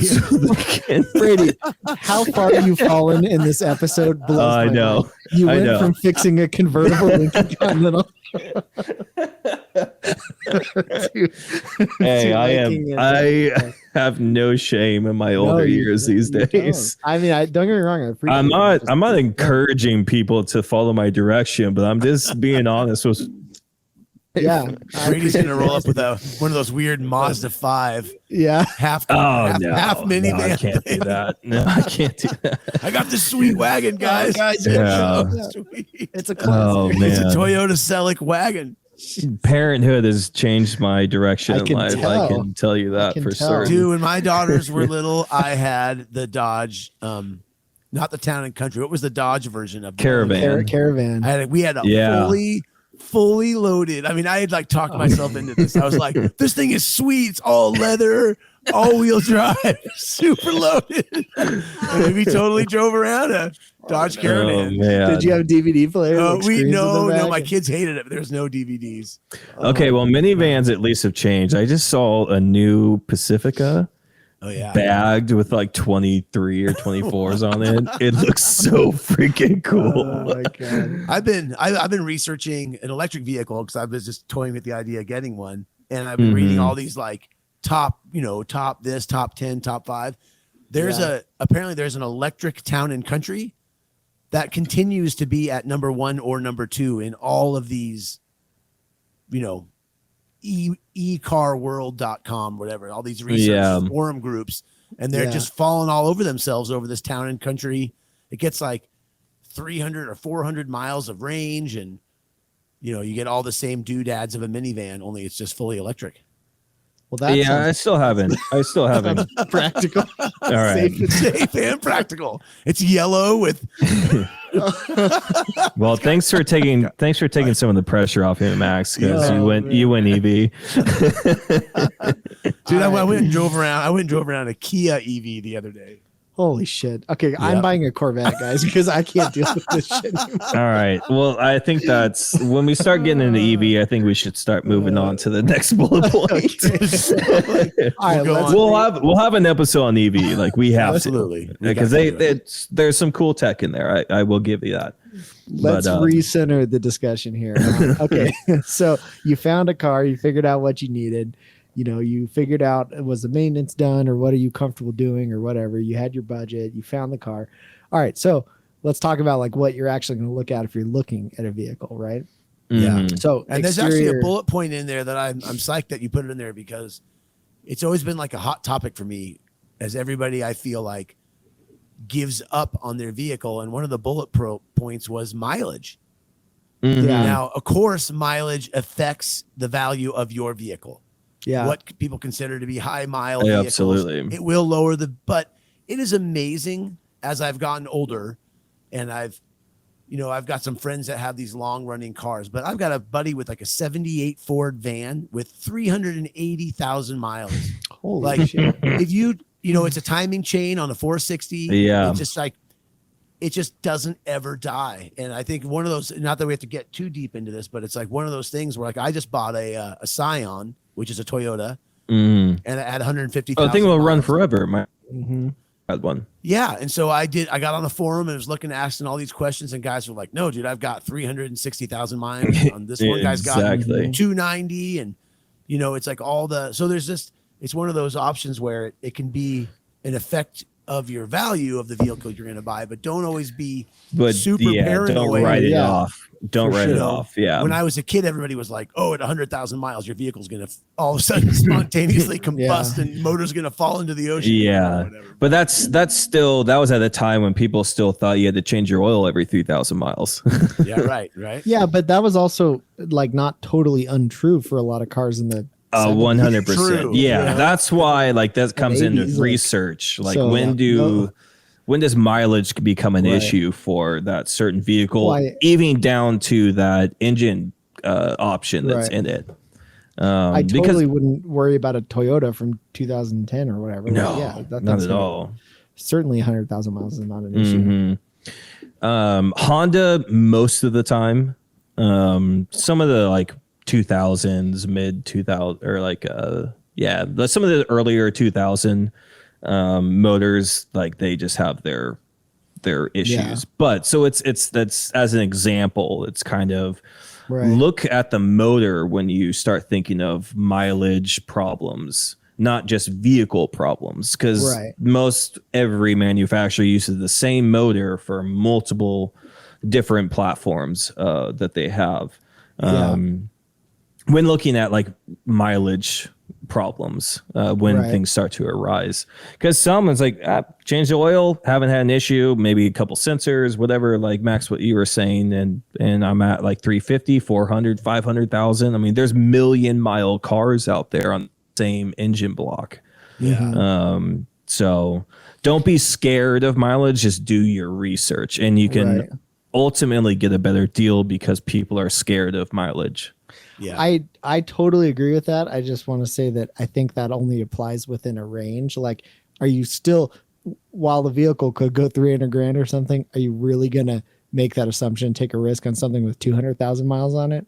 So they can, Brady, how far you fallen in this episode blows I my know. mind. You I went know. from fixing a convertible Lincoln Continental. to- hey, to I liking it. I have no shame in my older you- years these you days. don't. I mean, don't get me wrong. I appreciate I'm not it. encouraging people to follow my direction, but I'm just being honest with Yeah, Brady's gonna roll up with one of those weird Mazda 5 yeah. half no, minivan. no, I can't do that. No, I can't do that. I got this sweet wagon, guys. Yeah. Sweet. It's a classic. Oh It's a man, Toyota Celic wagon. parenthood has changed my direction I in can life. tell. I can tell you that can for tell. certain. Dude, when my daughters were little, I had the Dodge, not the Town and Country. What was the Dodge version of the Caravan. Caravan. we had a Yeah. fully loaded. I mean, I had like talked myself into this. I was like, this thing is sweet. It's all leather, all wheel drive, super loaded. And we totally drove around a Dodge Oh Caravan. man. Did you have DVD player? like screens in the No, back? my kids hated it, but there's no DVDs. Okay, well, minivans at least have changed. I just saw a new Pacifica Oh yeah. bagged with like 23 or 24s on it. It looks so freaking cool. Oh my god. I've been researching an electric vehicle because I was just toying with the idea of getting one, and I've been reading all these like top this, top 10, top 5. Apparently there's an electric Town and Country that continues to be at number 1 or number 2 in all of these, ecarworld.com, whatever, all these research forum groups, and they're just falling all over themselves over this Town and Country. It gets like 300 or 400 miles of range, and you get all the same doodads of a minivan, only it's just fully electric. Well, that's Yeah, I still haven't. practical. All right. Safe and practical. It's yellow with Well, thanks for taking some of the pressure off him, Max, because you went EV. dude. I went and drove around a Kia EV the other day. Holy shit. Okay, I'm buying a Corvette, guys, because I can't deal with this shit anymore. All right. Well, I think that's when we start getting into EV. I think we should start moving on to the next bullet point. All right, let's We'll have an episode on EV, like we have Absolutely. because there's some cool tech in there. I will give you that. let's recenter the discussion here. Okay, so you found a car, you figured out what you needed. You figured out, was the maintenance done, or what are you comfortable doing, or whatever. You had your budget, you found the car. All right, so let's talk about like what you're actually going to look at if you're looking at a vehicle, right? Yeah. So And there's actually a bullet point in there that I'm psyched that you put it in there, because it's always been like a hot topic for me, as everybody I feel like gives up on their vehicle. And one of the bullet points was mileage. Yeah. Now, of course, mileage affects the value of your vehicle. Yeah. What people consider to be high mile vehicles. Absolutely. It will lower but it is amazing as I've gotten older, and I've got some friends that have these long running cars, but I've got a buddy with like a 78 Ford van with 380,000 miles. Holy shit. If it's a timing chain on a 460. Yeah. It's just like, it just doesn't ever die. And I think one of those, not that we have to get too deep into this, but it's like one of those things where like I just bought a Scion which is a Toyota, Mm. and it had 150,000. Oh, the thing will run miles. forever. My Mhm. had one. Yeah, and so I got on the forum and was looking, asking all these questions, and guys were like, "No, dude, I've got 360,000 miles on this one. Guy's got Exactly. 290, and it's like so there's just it's one of those options where it can be an effect of your value of the vehicle you're going to buy, but don't always be super paranoid. Don't write it Yeah, off. Don't for write it sure. off. Yeah. When I was a kid, everybody was like, "Oh, at 100,000 miles, your vehicle's going to all of a sudden spontaneously combust and motor's going to fall into the ocean." Yeah, or whatever. but that was at a time when people still thought you had to change your oil every 3,000 miles. Yeah, right. Yeah, but that was also like not totally untrue for a lot of cars in the 100%. True. Yeah, Yeah. that's why like that comes into 80s, like- research. Like So, when does mileage become an Right. issue for that certain vehicle, Why- even down to that engine option that's Right. in it? I Because totally wouldn't worry about a Toyota from 2010 or whatever. no, Like, yeah, not that's at all. Certainly 100,000 miles is not an issue. Mhm. Honda most of the time. Some of the like 2000s, mid 2000 or like but some of the earlier 2000 motors, like they just have their issues. Yeah. But so it's that's as an example, it's kind of Right. look at the motor when you start thinking of mileage problems, not just vehicle problems, because Right. most every manufacturer uses the same motor for multiple different platforms that they have. When looking at like mileage problems, when Right. things start to arise, because someone's like, change the oil, haven't had an issue, maybe a couple sensors, whatever, like Max, what you were saying. And I'm at like 350, 400, 500,000. I mean, there's million-mile cars out there on the same engine block. Yeah. So don't be scared of mileage. Just do your research, and you can Right. ultimately get a better deal because people are scared of mileage. Yeah. I totally agree with that. I just want to say that I think that only applies within a range. Like, are you still, while the vehicle could go 300 grand or something, are you really going to make that assumption, take a risk on something with 200,000 miles on it?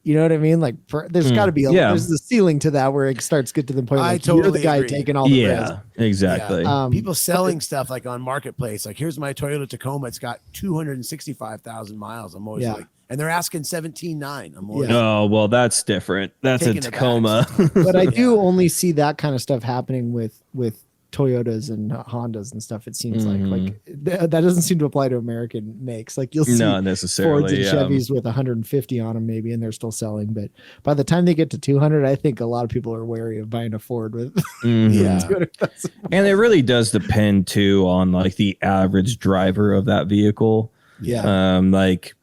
You know what I mean? Like, there's got to be there's the ceiling to that where it starts to get to the point. I Like, you're the totally guy agree. taking all the risk. Yeah, exactly. Yeah. People selling stuff like on Marketplace, like here's my Toyota Tacoma. It's got 265,000 miles. I'm always like, and they're asking 17.9. I'm always Oh, well, that's different. That's a Taking it back. Tacoma. But I do only see that kind of stuff happening with Toyotas and Hondas and stuff. It seems like that doesn't seem to apply to American makes. Like, you'll see Not Fords necessarily. and Yeah. Chevys with 150 on them maybe, and they're still selling. But by the time they get to 200, I think a lot of people are wary of buying a Ford with Yeah. 200,000. And it really does depend too on like the average driver of that vehicle. Yeah. Like,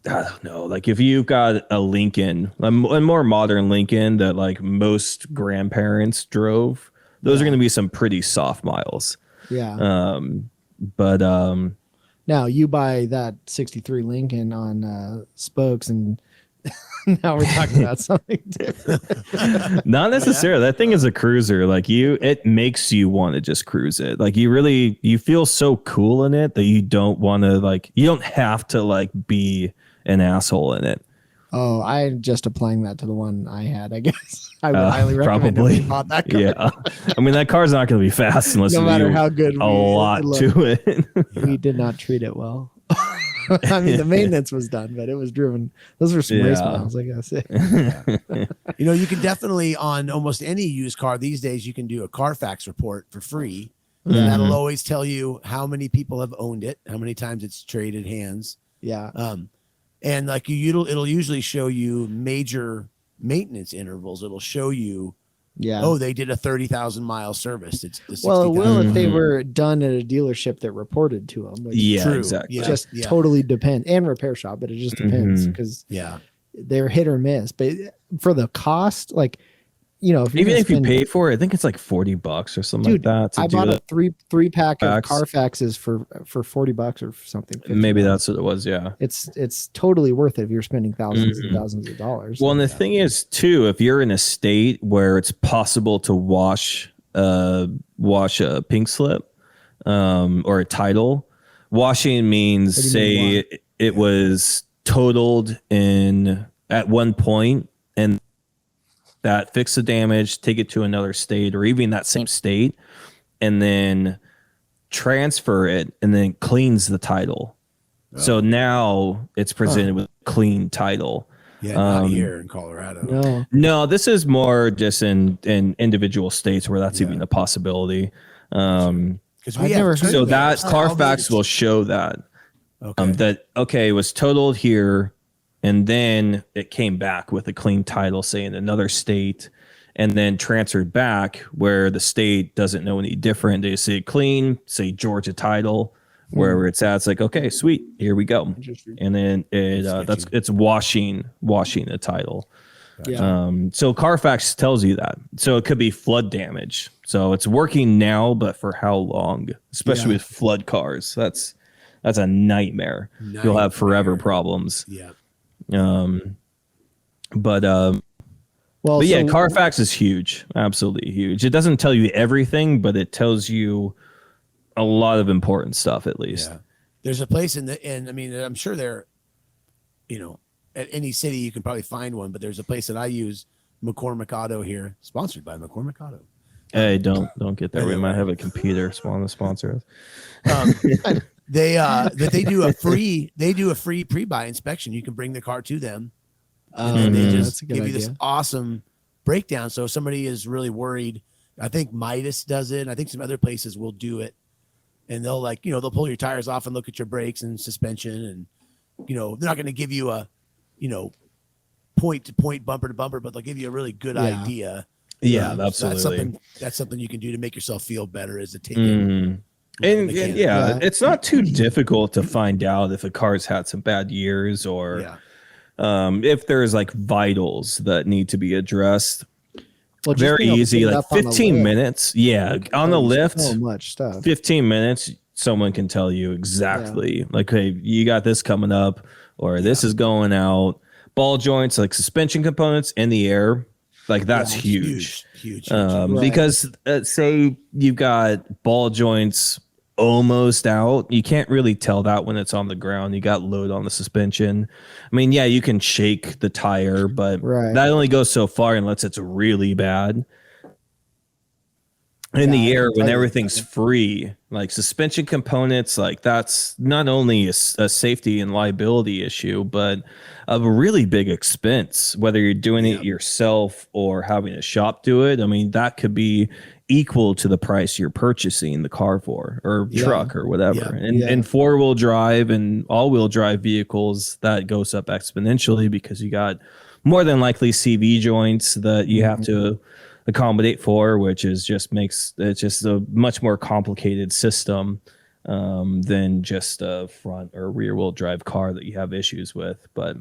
I don't know, like if you've got a Lincoln, a more modern Lincoln that like most grandparents drove, those are going to be some pretty soft miles. Yeah. But Now you buy that 63 Lincoln on spokes, and now we're talking about something different. not necessarily. That thing is a cruiser. Like it makes you want to just cruise it. Like you feel so cool in it that you don't want to you don't have to like be an asshole in it. Oh, I'm just applying that to the one I had, I guess. I would highly recommend probably. if you bought that car. Yeah. I mean, that car's not going to be fast unless No you matter do how good a lot to it. We did not treat it well. I mean, the maintenance was done, but it was driven. Those were some race Yeah. miles, I guess. You can definitely on almost any used car these days, you can do a Carfax report for free. And that'll always tell you how many people have owned it, how many times it's traded hands. Yeah. And like it'll usually show you major maintenance intervals. It'll show you, Yeah. oh, they did a 30,000 mile service. It's the Well, it will if they 60,000. were done at a dealership that reported to them. Which Yeah, True. exactly. Yeah. just totally depends, and repair shop, but it just depends because Yeah. they're hit or miss. But for the cost, like, if you're Even gonna if you spend- pay for it, I think it's like $40 or something Dude, like that. To I do bought a it. three pack of Carfax. Carfaxes for $40 or something. Maybe $50. that's what it was. Yeah. It's totally worth it if you're spending thousands and thousands of dollars. Well, and the thing is too, if you're in a state where it's possible to wash a pink slip or a title, washing means What do you mean, say it was totaled at one point and that fix the damage, take it to another state or even that same state, and then transfer it and then cleans the title. So now it's presented with a clean title. Yeah, not here in Colorado. No, this is more just in individual states where that's even a possibility. Because I've never heard So of that Carfax will show that it was totaled here, and then it came back with a clean title, say in another state, and then transferred back where the state doesn't know any different. They say clean, say Georgia title, wherever it's at. It's like, okay, sweet, here we go, and then it's washing the title. So Carfax tells you that. So it could be flood damage. So it's working now, but for how long? Especially with flood cars, that's a nightmare. You'll have forever problems. Yeah. But Carfax is huge, absolutely huge. It doesn't tell you everything, but it tells you a lot of important stuff, at least. Yeah. There's a place I mean, I'm sure there, at any city you can probably find one, but there's a place that I use, McCormick Auto here, sponsored by McCormick Auto. Hey, don't get that. We might have a computer sponsor us. They do a free pre-buy inspection. You can bring the car to them, and they just give you this awesome breakdown. So if somebody is really worried, I think Midas does it. And I think some other places will do it, and they'll they'll pull your tires off and look at your brakes and suspension, and they're not going to give you a point to point, bumper to bumper, but they'll give you a really good idea. Yeah, absolutely. So that's something you can do to make yourself feel better as a ticket. It's not too difficult to find out if a car's had some bad years or if there's like vitals that need to be addressed. Well, very easy, like 15 minutes. Yeah, on the lift, so much stuff. 15 minutes, someone can tell you exactly. Like, hey, you got this coming up, or this is going out. Ball joints, like suspension components in the air, like that's huge. Because say you've got ball joints almost out, you can't really tell that when it's on the ground. You got load on the suspension. I mean, yeah, you can shake the tire, but that only goes so far unless it's really bad. In the air, when everything's free, like suspension components, like that's not only a safety and liability issue, but a really big expense, whether you're doing it yourself or having a shop do it. I mean, that could be equal to the price you're purchasing the car for, or truck or whatever. And four-wheel drive and all-wheel drive vehicles, that goes up exponentially because you got more than likely CV joints that you have to accommodate for, which is makes it just a much more complicated system than just a front or rear wheel drive car that you have issues with. But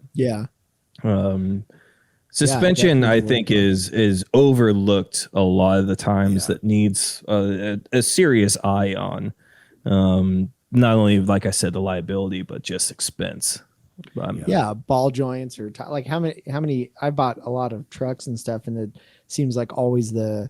suspension, I think, is overlooked a lot of the times. That needs a serious eye on. Not only, like I said, the liability, but just expense. Ball joints or like how many I bought a lot of trucks and stuff, and it seems like always the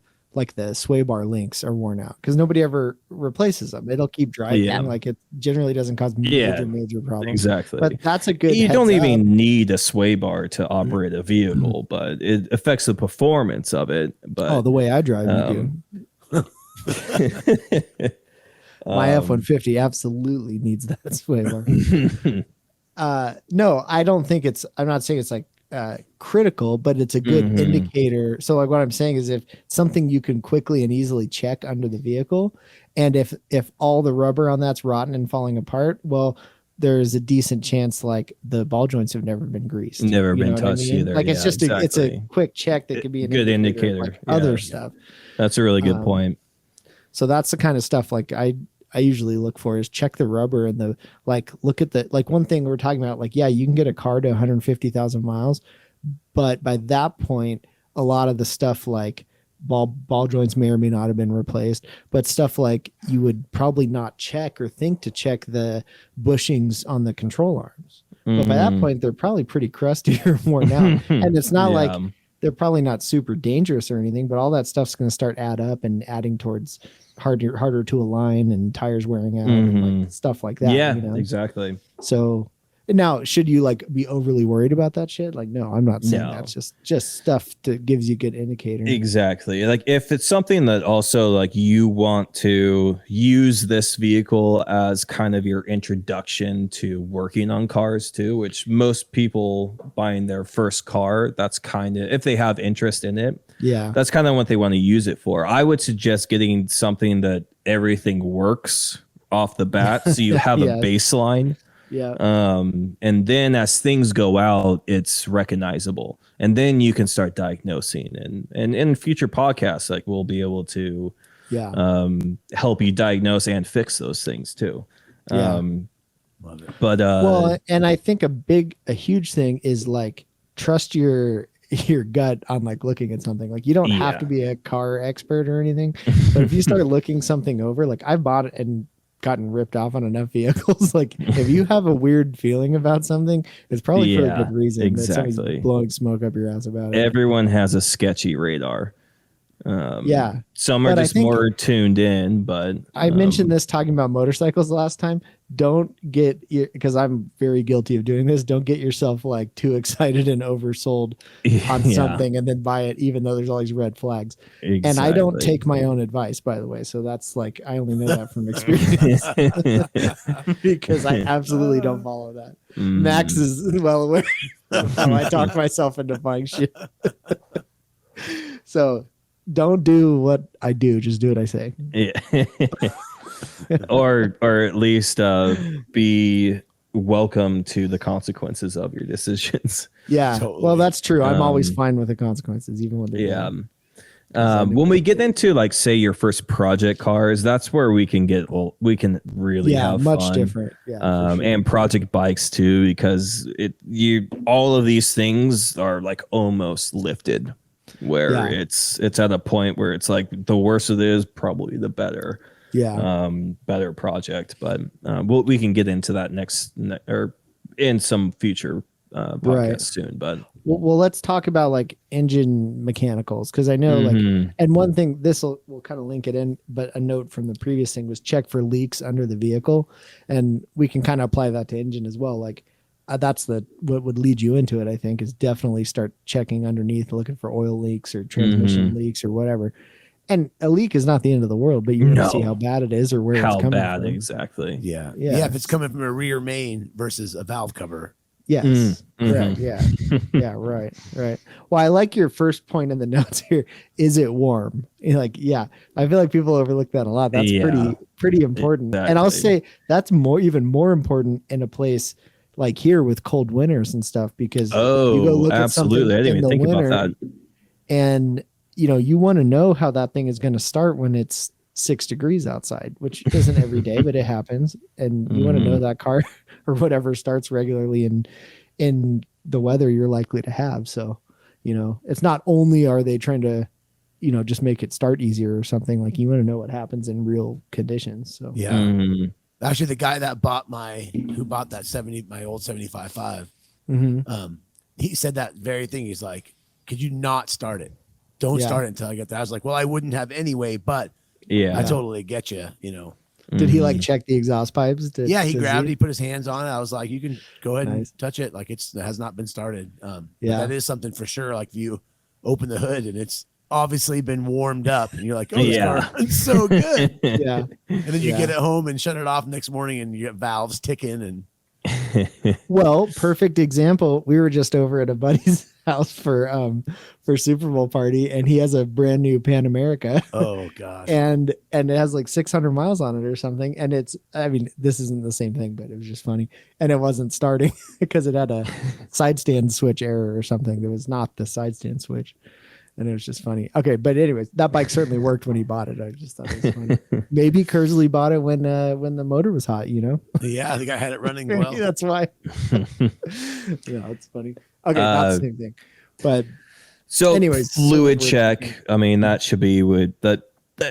sway bar links are worn out because nobody ever replaces them. It'll keep driving. Like it generally doesn't cause major problems. Exactly. But that's a good. You don't even need a sway bar to operate a vehicle, but it affects the performance of it. But the way I drive, you do. My F-150 absolutely needs that sway bar. No, I don't think I'm not saying it's like critical, but it's a good indicator. So like what I'm saying is if something you can quickly and easily check under the vehicle, and if all the rubber on that's rotten and falling apart, well, there's a decent chance like the ball joints have never been greased. Never been touched either. Like it's just it's a quick check that could be a good indicator. Like other stuff. That's a really good point. So that's the kind of stuff like I usually look for is check the rubber and the look at the one thing we're talking about, you can get a car to 150,000 miles, but by that point a lot of the stuff like ball joints may or may not have been replaced, but stuff like you would probably not check or think to check the bushings on the control arms. But by that point they're probably pretty crusty or worn out. And it's not like they're probably not super dangerous or anything, but all that stuff's going to start adding towards harder to align and tires wearing out and stuff like that. Yeah, exactly. So Now, should you like be overly worried about that shit? Like, no, I'm not saying No. that's just stuff that gives you good indicator. Exactly. Like if it's something that also like you want to use this vehicle as kind of your introduction to working on cars too, which most people buying their first car, that's kind of, if they have interest in it, Yeah. that's kind of what they want to use it for. I would suggest getting something that everything works off the bat, so you have Yeah. a baseline. Yeah. And then as things go out, it's recognizable, and then you can start diagnosing. And in future podcasts, like we'll be able to help you diagnose and fix those things too. Yeah. Love it. But Well, and I think a huge thing is like trust your gut on like looking at something. Like you don't have to be a car expert or anything, but if you start looking something over, like I bought it and gotten ripped off on enough vehicles. Like if you have a weird feeling about something, it's probably for a good reason. Exactly. That somebody's blowing smoke up your ass about it. Everyone has a sketchy radar. Some are just more tuned in, but I mentioned this talking about motorcycles last time. Don't get because I'm very guilty of doing this. Don't get yourself like too excited and oversold on something and then buy it, even though there's all these red flags. Exactly. And I don't take my own advice, by the way. So that's like, I only know that from experience because I absolutely don't follow that. Max is well aware of how I talk myself into buying shit. So don't do what I do. Just do what I say. or at least be welcome to the consequences of your decisions. Yeah. Totally. Well, that's true. I'm always fine with the consequences, even when they're when we get into like say your first project cars, that's where we can really have much fun. Different. Yeah. Sure. And project bikes too, because all of these things are like almost lifted, where it's at a point where it's like the worse it is, probably the better. Better project. But we can get into that or in some future podcast soon. But well, let's talk about like engine mechanicals, because I know like, and one thing we'll kind of link it in, but a note from the previous thing was check for leaks under the vehicle, and we can kind of apply that to engine as well. Like that's what would lead you into it, I think, is definitely start checking underneath, looking for oil leaks or transmission leaks or whatever. And a leak is not the end of the world, but you're going to see how bad it is or where it's coming from. How bad, exactly. Yeah. If it's coming from a rear main versus a valve cover. Yes. Correct. Yeah. Yeah. Right. Well, I like your first point in the notes here. Is it warm? Like, I feel like people overlook that a lot. That's pretty important. Exactly. And I'll say that's even more important in a place like here with cold winters and stuff, because you go look absolutely. at I didn't even think winter, about that. And you want to know how that thing is going to start when it's 6 degrees outside, which isn't every day, but it happens. And you want to know that car or whatever starts regularly in the weather you're likely to have. So, it's not only are they trying to, just make it start easier or something, like you want to know what happens in real conditions. So actually the guy that bought my old 75.5, he said that very thing. He's like, could you not start it? Don't start it until I get there. I was like, well, I wouldn't have anyway, but I totally get you, Did he like check the exhaust pipes? He grabbed it, he put his hands on it. I was like, you can go ahead and touch it. Like it has not been started. That is something for sure. Like if you open the hood and it's obviously been warmed up and you're like, oh, this car runs so good. And then you get it home and shut it off next morning and you get valves ticking and well, perfect example. We were just over at a buddy's house for Super Bowl party, and he has a brand new Pan America. Oh gosh. And it has like 600 miles on it or something. And this isn't the same thing, but it was just funny. And it wasn't starting because it had a side stand switch error or something. That was not the side stand switch. And it was just funny. Okay, but anyways, that bike certainly worked when he bought it. I just thought it was funny. Maybe Kersley bought it when the motor was hot, Yeah, I think I had it running well. That's why. It's funny. Okay, not the same thing. But so anyways, fluid check. I mean, that should be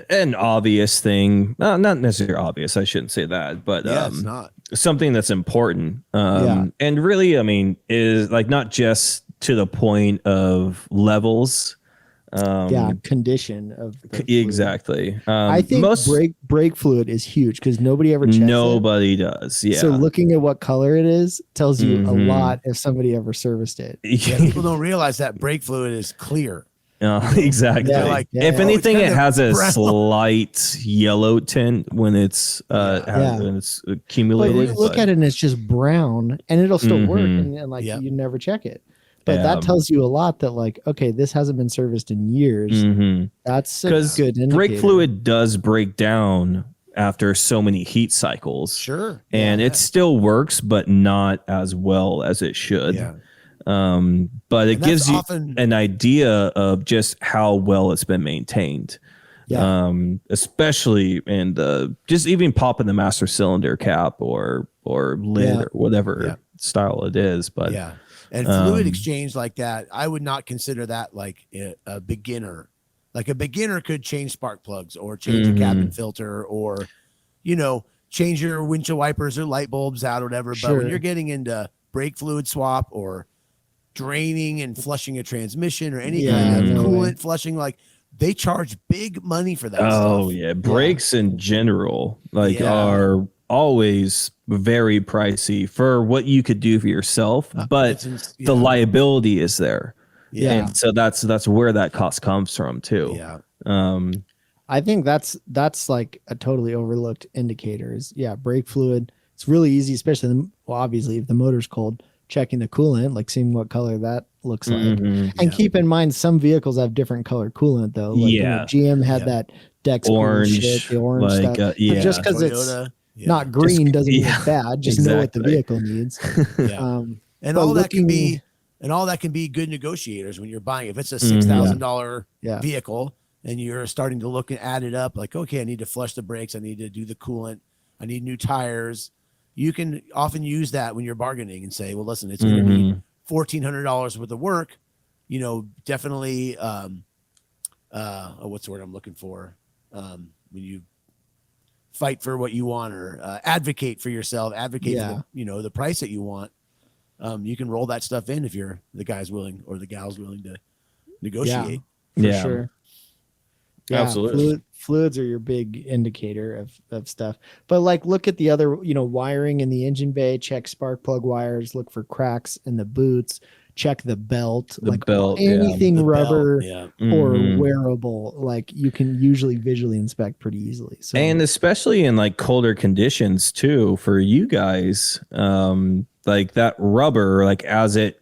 an obvious thing. Not necessarily obvious. I shouldn't say that, but it's not something that's important. And really, I mean, is like not just to the point of levels, Condition of the fluid. Exactly. I think brake fluid is huge because nobody ever checks nobody does. Yeah. So looking at what color it is tells you a lot if somebody ever serviced it. Yeah, people don't realize that brake fluid is clear. Exactly. They're like, if anything, it has a brown. slight yellow tint when it's when it's accumulated. But when you look at it and it's just brown, and it'll still work, and like you never check it. But that tells you a lot that like, okay, this hasn't been serviced in years. That's a good indicator. Brake fluid does break down after so many heat cycles. Sure. And it still works, but not as well as it should. Yeah. But it gives you an idea of just how well it's been maintained. Yeah. Especially in just even popping the master cylinder cap or lid or whatever style it is. But and fluid exchange like that, I would not consider that like a beginner. Like a beginner could change spark plugs or change a cabin filter or, change your windshield wipers or light bulbs out or whatever. But when you're getting into brake fluid swap or draining and flushing a transmission or any kind of coolant flushing, like they charge big money for that stuff. Yeah. Brakes in general are always very pricey for what you could do for yourself, but the liability is there. Yeah. And so that's where that cost comes from too. Yeah. I think that's like a totally overlooked indicator is brake fluid. It's really easy, especially obviously if the motor's cold, checking the coolant, like seeing what color that looks like. And keep in mind some vehicles have different color coolant though. Like, GM had that Dex orange shit, the orange stuff. But just because it's not green doesn't mean it's bad. Just know what the vehicle needs. And all that can be good negotiators when you're buying. If it's a $6,000 vehicle and you're starting to look and add it up, like, okay, I need to flush the brakes. I need to do the coolant. I need new tires. You can often use that when you're bargaining and say, well, listen, it's going to be $1,400 worth of work. Definitely, what's the word I'm looking for? When you fight for what you want or advocate for yourself, advocate for the price that you want. You can roll that stuff in if you're the guy's willing or the gal's willing to negotiate. For sure. Yeah, absolutely. Fluids are your big indicator of stuff. But like, look at the other, wiring in the engine bay, check spark plug wires, look for cracks in the boots, check the belt, anything rubber or wearable, like you can usually visually inspect pretty easily. So, and especially in like colder conditions too, for you guys, like that rubber, like as it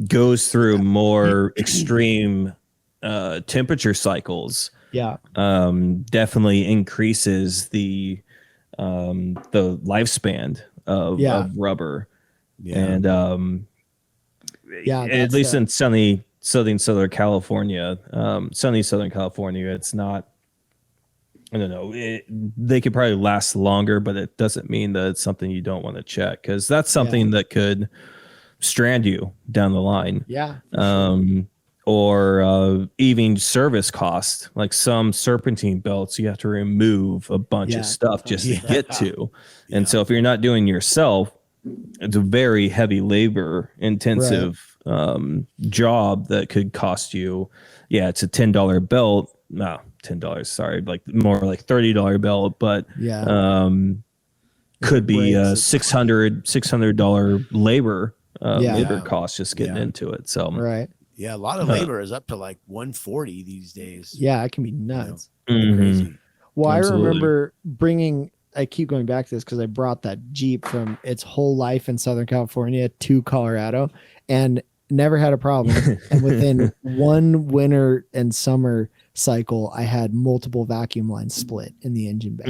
goes through more extreme temperature cycles, definitely increases the lifespan of rubber. And at least in sunny Southern California, it's not, I don't know, they could probably last longer, but it doesn't mean that it's something you don't want to check, because that's something that could strand you down the line. Or even service cost, like some serpentine belts, you have to remove a bunch of stuff just to get to. And so if you're not doing yourself, it's a very heavy labor intensive job that could cost you. It's a $10 belt. No, $10, sorry, like more like $30 belt, but could be a $600 labor cost just getting into it. So a lot of labor is up to like $140 these days. It can be nuts. Crazy. Well, I remember I keep going back to this because I brought that Jeep from its whole life in Southern California to Colorado and never had a problem. And within one winter and summer cycle, I had multiple vacuum lines split in the engine bay.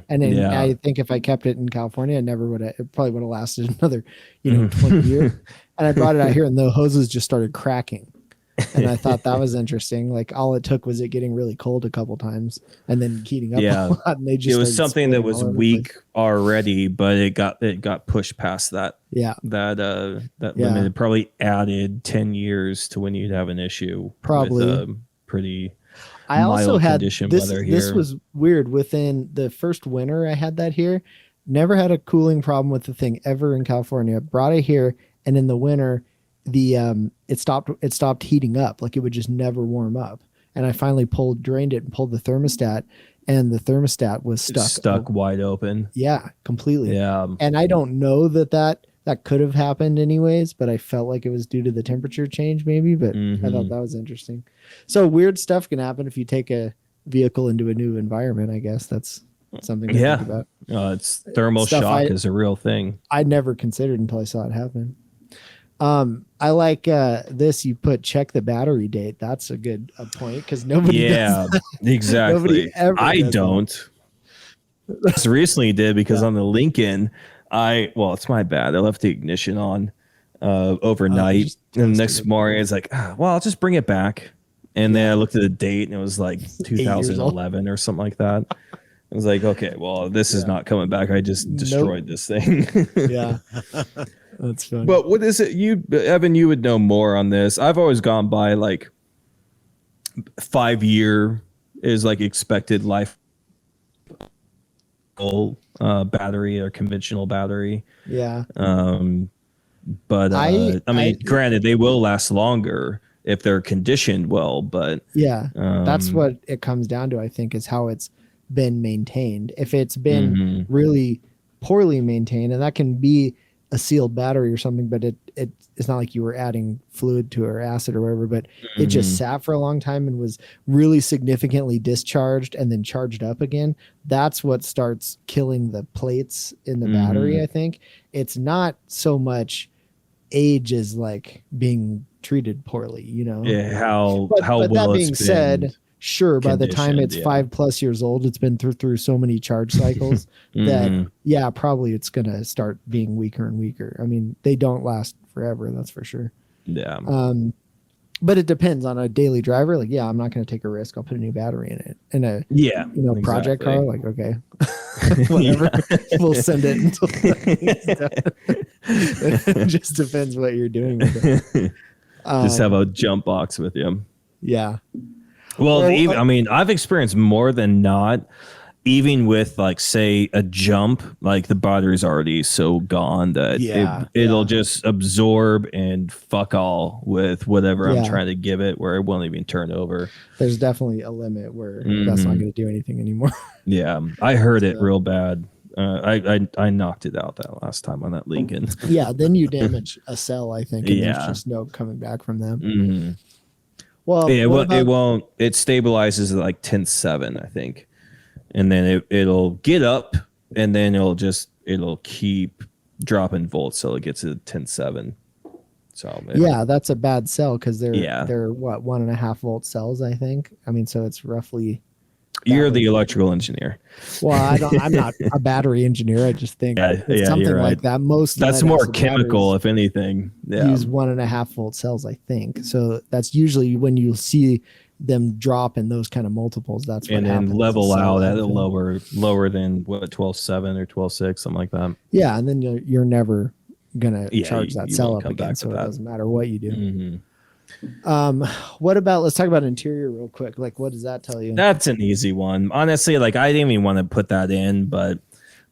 And then I think if I kept it in California, it probably would have lasted another, 20 years. And I brought it out here and the hoses just started cracking. And I thought that was interesting. Like all it took was it getting really cold a couple times and then heating up a lot. And it was something that was weak already, but it got pushed past that. That limit. It probably added 10 years to when you'd have an issue. Probably with pretty. I also had this. Weather here. This was weird. Within the first winter I had that here, never had a cooling problem with the thing ever in California. Brought it here, and in the winter, it stopped heating up. Like it would just never warm up. and I finally drained it and pulled the thermostat, and the thermostat was stuck wide open. Yeah, completely. Yeah. And I don't know that could have happened anyways, but I felt like it was due to the temperature change maybe, but I thought that was interesting. So weird stuff can happen if you take a vehicle into a new environment. I guess that's something to think about. It's thermal shock is a real thing. I never considered until I saw it happen. I like this. You check the battery date. That's a good point because nobody. Does that. Exactly. Nobody ever. I don't. Just recently did because on the Lincoln, it's my bad. I left the ignition on overnight, and the next morning it's like, I'll just bring it back. And then I looked at the date, and it was like 2011 or something like that. I was like, okay, well, this is not coming back. I just destroyed this thing. Yeah. That's funny. But what is it? Evan, you would know more on this. I've always gone by like 5-year is like expected life battery or conventional battery. Yeah. But I mean, granted, they will last longer if they're conditioned well, but yeah, that's what it comes down to, I think, is how it's been maintained. If it's been really poorly maintained, and that can be a sealed battery or something, but it's not like you were adding fluid to it or acid or whatever, but it just sat for a long time and was really significantly discharged and then charged up again. That's what starts killing the plates in the battery. I think it's not so much age as like being treated poorly, Yeah. How but well that being it's said, sure, by the time it's 5+ years old, it's been through so many charge cycles that probably it's gonna start being weaker and weaker. I mean, they don't last forever, that's for sure. Yeah. But it depends on a daily driver. Like, I'm not gonna take a risk. I'll put a new battery in it. In a project car, like, okay, whatever. We'll send it until it just depends what you're doing with it. Just have a jump box with you. Yeah. Well, I mean, I've experienced more than not, even with like, say, a jump, like the battery's already so gone that it'll just absorb and fuck all with whatever I'm trying to give it, where it won't even turn over. There's definitely a limit where that's not going to do anything anymore. Yeah, I heard it real bad. I knocked it out that last time on that Lincoln. Yeah, then you damage a cell, I think, and there's just no coming back from them. Well, it won't. It stabilizes at like 10.7, I think, and then it'll get up, and then it'll keep dropping volts till it gets to 10.7. So that's a bad cell because they're what 1.5 volt cells, I think. I mean, so it's roughly. You're the electrical engineer. Well, I'm not a battery engineer. I just think it's something like that. That's more chemical, if anything. Use 1.5 volt cells, I think. So that's usually when you see them drop in those kind of multiples. That's what happens. And level out at a lower than what 12.7 or 12.6, something like that. Yeah, and then you're never gonna charge that cell up again. So it doesn't matter what you do. What about, let's talk about interior real quick. Like, what does that tell you? That's an easy one. Honestly, like, I didn't even want to put that in, but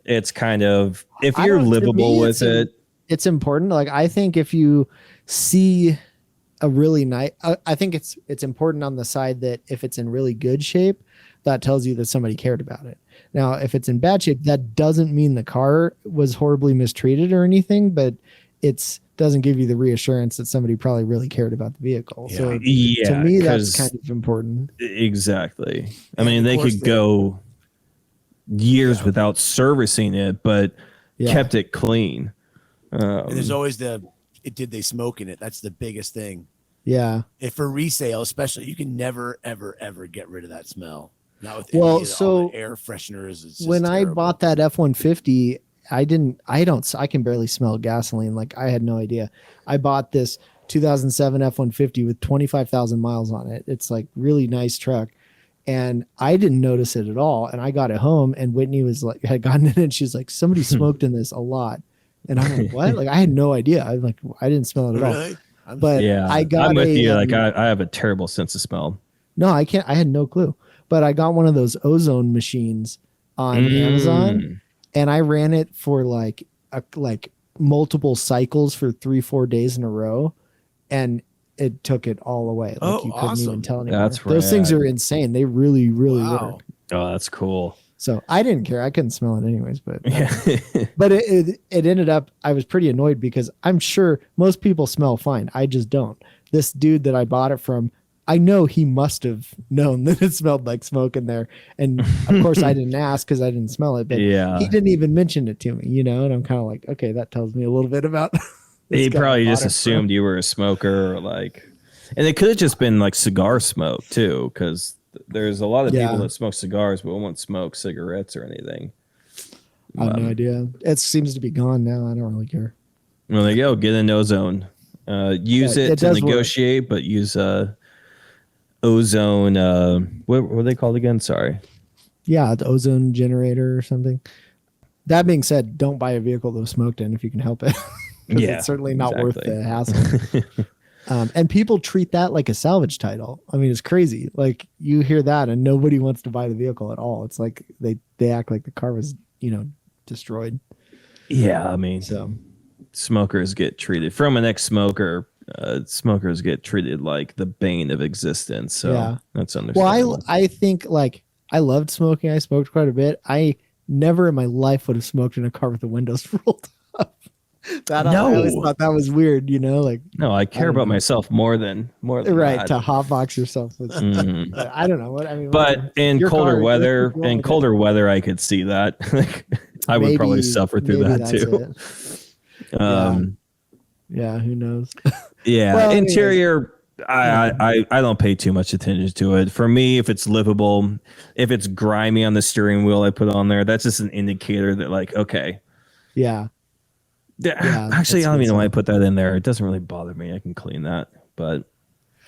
it's kind of, if you're livable with it. It's important. Like, I think if you see a really nice, I think it's important on the side that if it's in really good shape, that tells you that somebody cared about it. Now, if it's in bad shape, that doesn't mean the car was horribly mistreated or anything, but doesn't give you the reassurance that somebody probably really cared about the vehicle. So to me, that's kind of important. Exactly. I mean, they could go years without servicing it, but kept it clean. And there's always did they smoke in it? That's the biggest thing. Yeah. If for resale, especially, you can never, ever, ever get rid of that smell. Not with all the air fresheners. When I bought that F-150, I can barely smell gasoline. Like, I had no idea. I bought this 2007 F-150 with 25,000 miles on it. It's like really nice truck. And I didn't notice it at all. And I got it home and Whitney had gotten in it and she's like, somebody smoked in this a lot. And I'm like, what? Like, I had no idea. I didn't smell it at all. But I'm with you. Like, I have a terrible sense of smell. No, I can't. I had no clue. But I got one of those ozone machines on Amazon. And I ran it for like multiple cycles for 3-4 days in a row. And it took it all away. Like Oh, you couldn't even awesome. tell anymore. That's Those things rad. are insane. They really, really Wow. work. Oh, that's cool. So I didn't care. I couldn't smell it anyways, but Yeah. but it ended up, I was pretty annoyed because I'm sure most people smell fine. I just don't. This dude that I bought it from, I know he must have known that it smelled like smoke in there. And of course I didn't ask because I didn't smell it, but Yeah. he didn't even mention it to me, you know? And I'm kind of like, okay, that tells me a little bit about this He guy I probably bought just it from. assumed you were a smoker or like, and it could have just been like cigar smoke too. Cause there's a lot of Yeah. people that smoke cigars, but won't smoke cigarettes or anything. I have no idea. It seems to be gone now. I don't really care. Well, there you go. Get an ozone. Use Yeah, it it to does work. negotiate, but use ozone. What were they called again? Sorry. Yeah, the ozone generator or something. That being said, don't buy a vehicle that was smoked in if you can help it. 'Cause Yeah, it's certainly not worth exactly. the hassle. And people treat that like a salvage title. I mean, it's crazy. Like you hear that and nobody wants to buy the vehicle at all. It's like they act like the car was, destroyed. Yeah, I mean, So smokers get treated from an ex-smoker. Smokers get treated like the bane of existence. So Yeah. that's understandable. well, I think like I loved smoking. I smoked quite a bit. I never in my life would have smoked in a car with the windows rolled up. I always No. thought that was weird, like No, I care don't about know. myself more than right that. to hotbox yourself with. Mhm. But I don't know what I mean. But whatever. in Your colder car, weather, you want me to- I could see that. I would probably suffer through maybe that that's too. it. Yeah, who knows? Yeah, Well, anyways. interior. I don't pay too much attention to it. For me, if it's livable, if it's grimy on the steering wheel, I put on there. That's just an indicator that, like, okay. Yeah. Actually, that's I don't even good know why I stuff. put that in there. It doesn't really bother me. I can clean that, but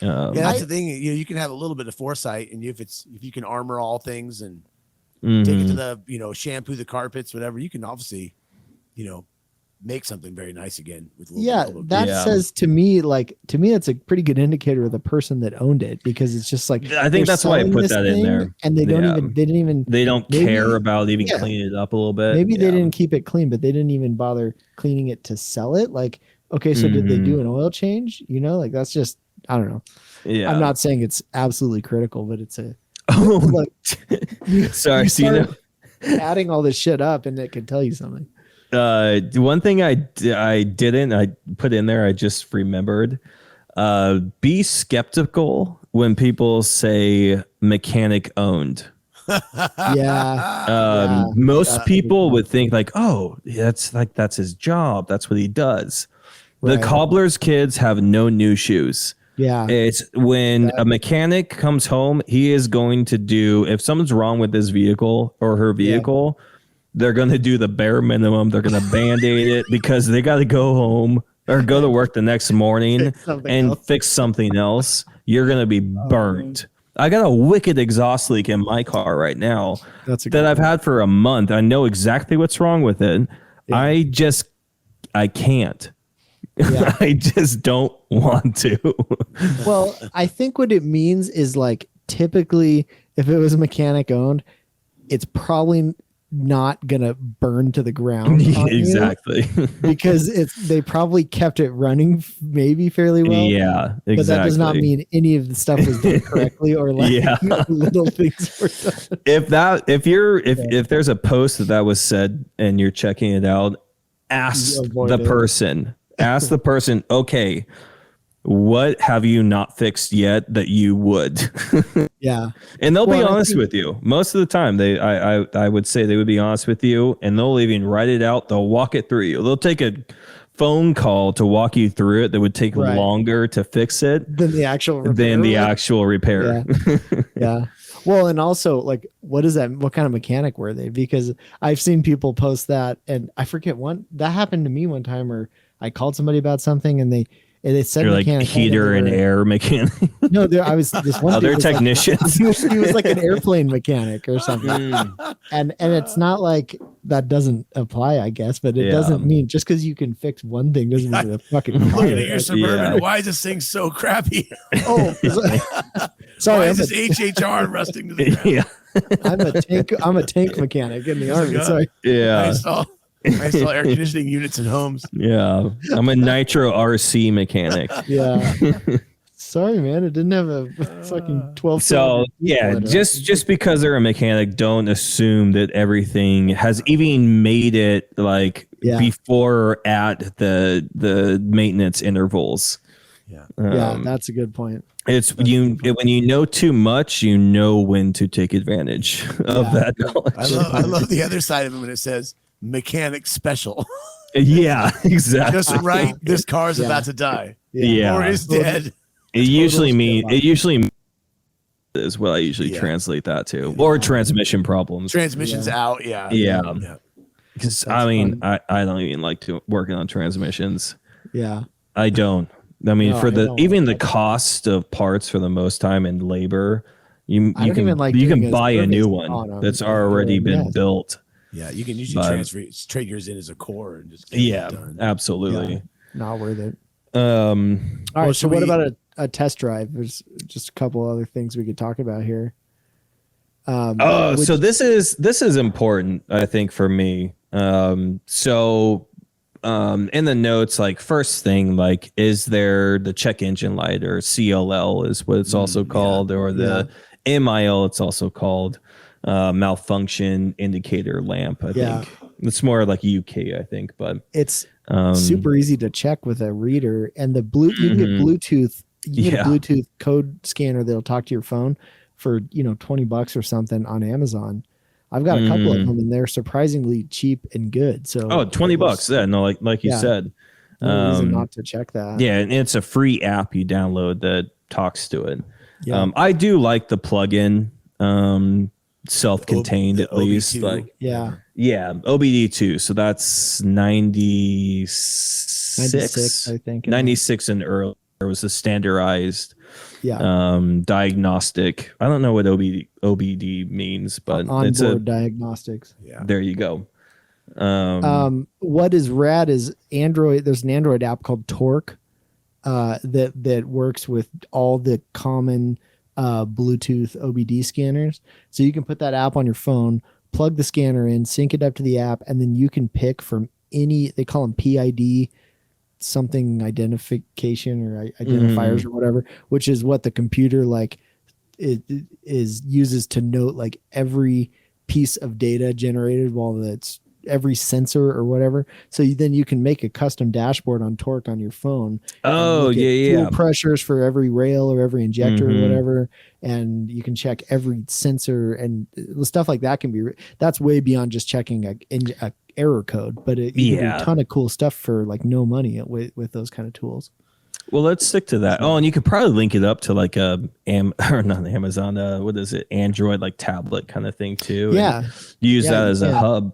Yeah, that's the thing. You can have a little bit of foresight, and if you can armor all things and take it to the shampoo the carpets, whatever, you can obviously make something very nice again with a little Yeah, bit of that Yeah. says to me, it's a pretty good indicator of the person that owned it because it's just like I think they're that's why I selling put this that in thing there. and they Yeah. didn't even they don't maybe- care about even yeah. cleaning it up a little bit. maybe they Yeah. didn't keep it clean, but they didn't even bother cleaning it to sell it. Like, okay, so did they do an oil change? Like that's just I don't know. Yeah, I'm not saying it's absolutely critical, but it's a Oh, like sorry. you So you know, start adding all this shit up and it could tell you something. one thing I put in there. I just remembered. Be skeptical when people say mechanic owned. Yeah. Most people would think like, oh, that's his job. That's what he does. The Right. cobbler's kids have no new shoes. Yeah. It's when a mechanic comes home, he is going to do, if something's wrong with his vehicle or her vehicle, they're going to do the bare minimum. They're going to band-aid it because they got to go home or go to work the next morning Fix something and else. fix something else. You're going to be burnt. I got a wicked exhaust leak in my car right now That's a that good I've had for a month. I know exactly what's wrong with it. Yeah. I can't. Yeah. I just don't want to. Well, I think what it means is like typically if it was mechanic owned, it's probably not gonna burn to the ground on you Exactly. because they probably kept it running maybe fairly well. Yeah, exactly. But that does not mean any of the stuff was done correctly or like Yeah. little things were done. if there's a post that was said and you're checking it out, ask You avoid the it. person. Ask the person, okay, what have you not fixed yet that you would? Yeah. And they'll be Well, I honest think- with you. Most of the time, I would say they would be honest with you, and they'll even write it out. They'll walk it through you. They'll take a phone call to walk you through it that would take Right. longer to fix it Then the actual than the repair. actual repair. Yeah. Well, and also like, what kind of mechanic were they? Because I've seen people post that and I forget that happened to me one time where I called somebody about something and they said You're like mechanic. heater and air mechanic. No, I was this one. Other dude was like- technicians. he was like an airplane mechanic or something. Mm. And it's not like that doesn't apply, I guess, but it Yeah. doesn't mean just because you can fix one thing doesn't mean the fucking Looking at your Suburban, Yeah. why is this thing so crappy? Oh, Why sorry, is this HHR rusting to the ground? Yeah. I'm a tank mechanic in the army. God. Sorry. I Yeah. install air conditioning units in homes. Yeah. I'm a nitro RC mechanic. Yeah. Sorry, man. It didn't have a fucking 12. So yeah, just because they're a mechanic, don't assume that everything has even made it like before or at the maintenance intervals. Yeah, that's a good point. It's when you know too much, you know when to take advantage of that knowledge. I love the other side of it when it says mechanic special. Yeah, exactly. Just right, this car's about to die. Yeah, or is dead. It usually is what I usually translate that to, or transmission problems. Transmission's out. Yeah. Because I mean, I don't even like to working on transmissions. Yeah, I don't. I mean, even the cost of parts for the most time and labor, you can buy a new one that's already been built. Yeah, you can usually transfer triggers in as a core and just get it done. Absolutely. Yeah, not worth it. All right, so what about a test drive? There's just a couple other things we could talk about here. So this is important, I think, for me. In the notes, like first thing, like is there the check engine light, or CLL is what it's also called, or the MIL it's also called, malfunction indicator lamp. I think it's more like UK, I think, but it's super easy to check with a reader, and the you can get Bluetooth. You can get a Bluetooth code scanner that'll talk to your phone for $20 or something on Amazon. I've got a couple of them, and they're surprisingly cheap and good. So $20. Yeah, no, like you said, no reason not to check that. Yeah, and it's a free app you download that talks to it. Yeah. I do like the plugin, self-contained at least. OBD2. Like yeah, OBD2. So that's 96, I think. 96 and earlier was the standardized diagnostic. I don't know what OBD means, but it's diagnostics. Yeah, there you go. What is rad is Android. There's an Android app called Torque that works with all the common Bluetooth OBD scanners. So you can put that app on your phone, plug the scanner in, sync it up to the app, and then you can pick from any, they call them PID, something identification or identifiers or whatever, which is what the computer uses to note like every piece of data generated while that's every sensor or whatever. So then you can make a custom dashboard on Torque on your phone. Fuel pressures for every rail or every injector or whatever, and you can check every sensor, and stuff like that that's way beyond just checking a error code, but you can do a ton of cool stuff for like no money with those kind of tools. Well, let's stick to that. Oh, and you could probably link it up to like or not Amazon, what is it, Android like tablet kind of thing too. Yeah, use that as a hub.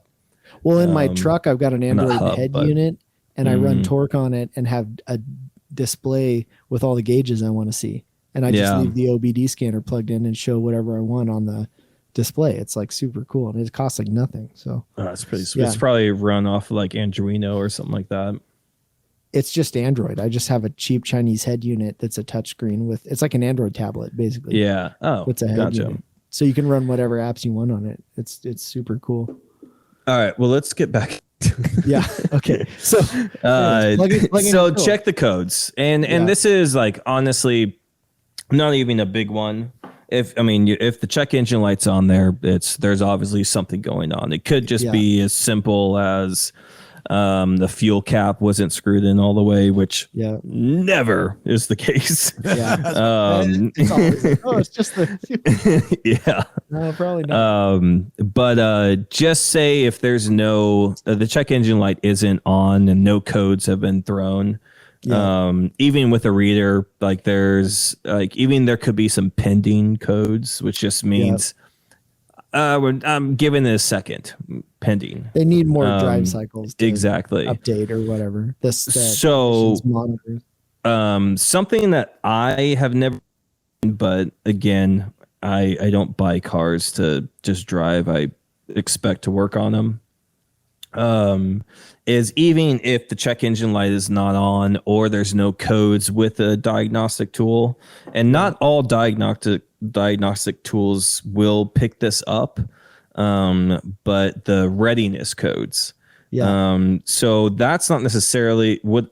Well, in my truck, I've got an Android head unit, and I run Torque on it and have a display with all the gauges I want to see, and I just leave the OBD scanner plugged in and show whatever I want on the display. It's like super cool, and it costs like nothing. So that's pretty sweet. It's probably run off like Arduino or something like that. It's just Android. I just have a cheap Chinese head unit that's a touchscreen with. It's like an Android tablet basically. Yeah. Oh, it's a head unit, so you can run whatever apps you want on it. It's super cool. All right. Well, let's get back. Okay. So check the codes, and this is like honestly not even a big one. If the check engine light's on there, there's obviously something going on. It could just be as simple as the fuel cap wasn't screwed in all the way, which never is the case. It's always like, it's just the no, probably not. But just say if there's no the check engine light isn't on and no codes have been thrown. Even with a reader, like there's like even there could be some pending codes, which just means I'm giving it a second pending. They need more drive cycles to update or whatever. Something that I have never, but again, I don't buy cars to just drive. I expect to work on them. Is even if the check engine light is not on or there's no codes with a diagnostic tool, and not all diagnostic tools will pick this up, but the readiness codes. So that's not necessarily what,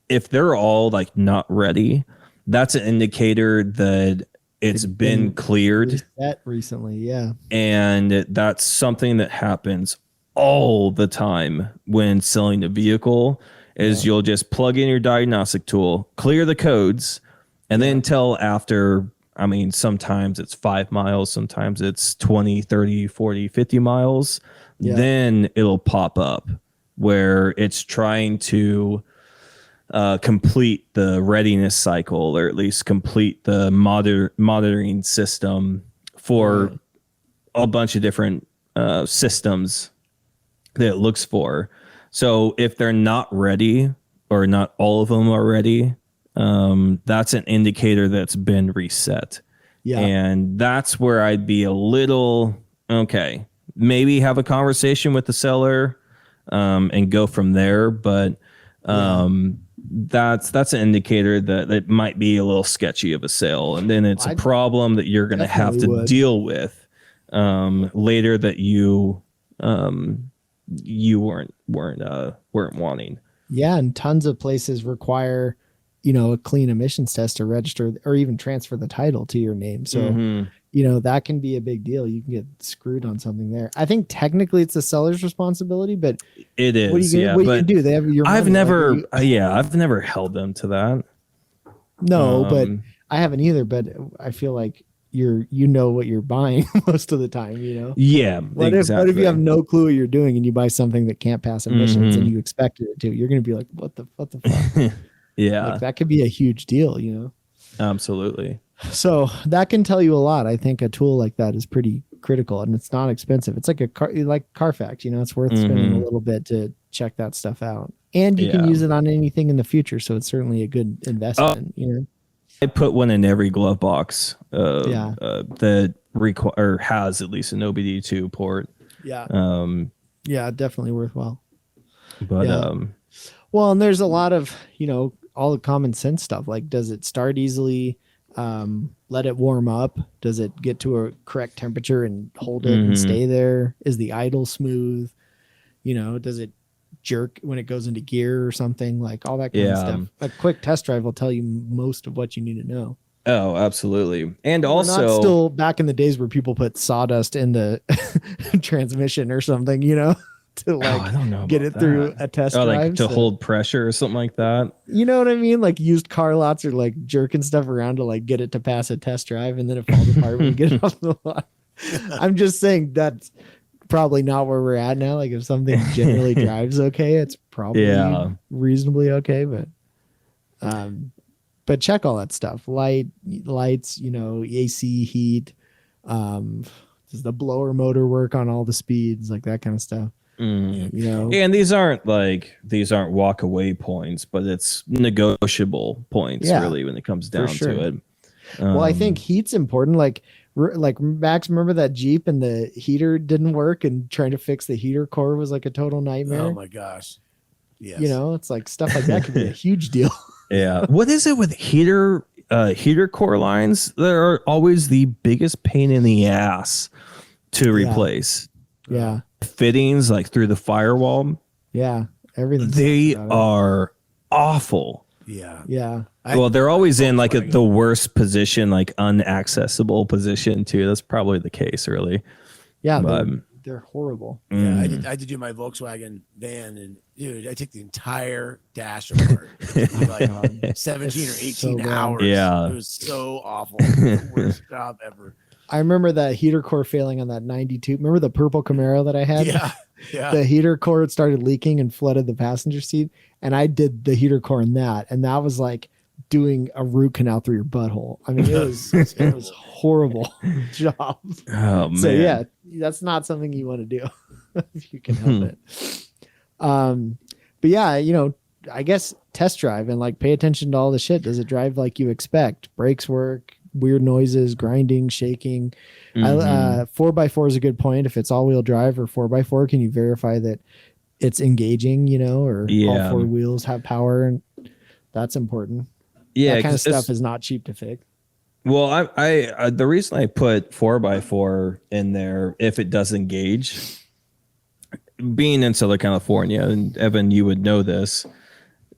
if they're all like not ready, that's an indicator that it's been cleared reset recently. Yeah. And that's something that happens all the time when selling a vehicle is you'll just plug in your diagnostic tool, clear the codes, and then until after, I mean, sometimes it's 5 miles, sometimes it's 20, 30, 40, 50 miles. Then it'll pop up where it's trying to complete the readiness cycle, or at least complete the monitoring system for a bunch of different systems that it looks for. So if they're not ready, or not all of them are ready, that's an indicator that's been reset. Yeah. And that's where I'd be a little, okay, maybe have a conversation with the seller and go from there. But that's an indicator that it might be a little sketchy of a sale. And then it's a problem that you're going to have to deal with later that you weren't wanting. Yeah, and tons of places require, a clean emissions test to register or even transfer the title to your name. So, that can be a big deal. You can get screwed on something there. I think technically it's the seller's responsibility, but it is. What do you do? They have your money. I've never held them to that. No, but I haven't either. But I feel like you know what you're buying most of the time, Yeah, what if you have no clue what you're doing and you buy something that can't pass emissions and you expected it to? You're going to be like, what the fuck? Yeah, like, that could be a huge deal, Absolutely. So that can tell you a lot. I think a tool like that is pretty critical, and it's not expensive. It's like Carfax, it's worth spending a little bit to check that stuff out, and you can use it on anything in the future. So it's certainly a good investment. I put one in every glove box that has at least an OBD2 port. Yeah, definitely worthwhile. But well, and there's a lot of all the common sense stuff. Like, does it start easily? Let it warm up. Does it get to a correct temperature and hold it and stay there? Is the idle smooth? Does it jerk when it goes into gear or something? Like, all that kind of stuff. A quick test drive will tell you most of what you need to know. Oh, absolutely. And We're also not still back in the days where people put sawdust in the transmission or something, to I don't know get it through a test drive. Like to hold pressure or something like that. You know what I mean? Like, used car lots are like jerking stuff around to like get it to pass a test drive, and then it falls apart when you get it off the lot. I'm just saying that's probably not where we're at now. Like, if something generally drives okay, it's probably reasonably okay. But check all that stuff. Lights, AC, heat. Does the blower motor work on all the speeds? Like that kind of stuff. And these aren't walk away points, but it's negotiable points really when it comes down to it. Well, I think heat's important. Like Max, remember that Jeep and the heater didn't work, and trying to fix the heater core was like a total nightmare. Oh my gosh. Yes. It's like stuff like that could be a huge deal. Yeah. What is it with heater core lines? They're always the biggest pain in the ass to replace. Yeah. Fittings like through the firewall. Yeah. Everything. They are awful. Yeah. Well, they're always in like the worst position, like unaccessible position too. That's probably the case, really. Yeah. But they're horrible. Yeah. I had to do my Volkswagen van, and dude, I took the entire dash apart. Like 17 or 18 hours. Yeah. It was so awful. The worst job ever. I remember that heater core failing on that 92. Remember the purple Camaro that I had? Yeah. The heater core started leaking and flooded the passenger seat. And I did the heater core in that. And that was like doing a root canal through your butthole. I mean, it was horrible job. Oh, man. So yeah, that's not something you want to do if you can help it. But yeah, I guess test drive and like pay attention to all the shit. Does it drive like you expect? Brakes work? Weird noises, grinding, shaking. 4x4 is a good point. If it's all-wheel drive or 4x4, can you verify that it's engaging, or all four wheels have power? And that's important. Yeah, that kind of stuff is not cheap to fix. Well, I the reason I put 4x4 in there, if it does engage, being in Southern California, and Evan, you would know this,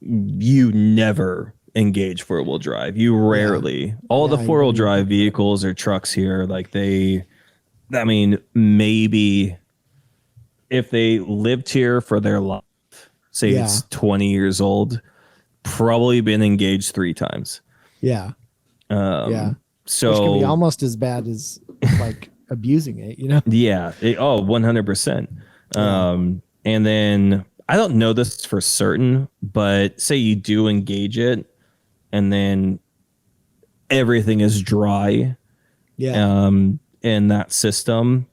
you never engage four-wheel drive. You rarely. All the four-wheel drive vehicles or trucks here, like maybe if they lived here for their life, say it's 20 years old, probably been engaged 3 times. Yeah. So which can be almost as bad as like abusing it, you know? Yeah. 100%. And then I don't know this for certain, but say you do engage it and then everything is dry. Yeah. In that system,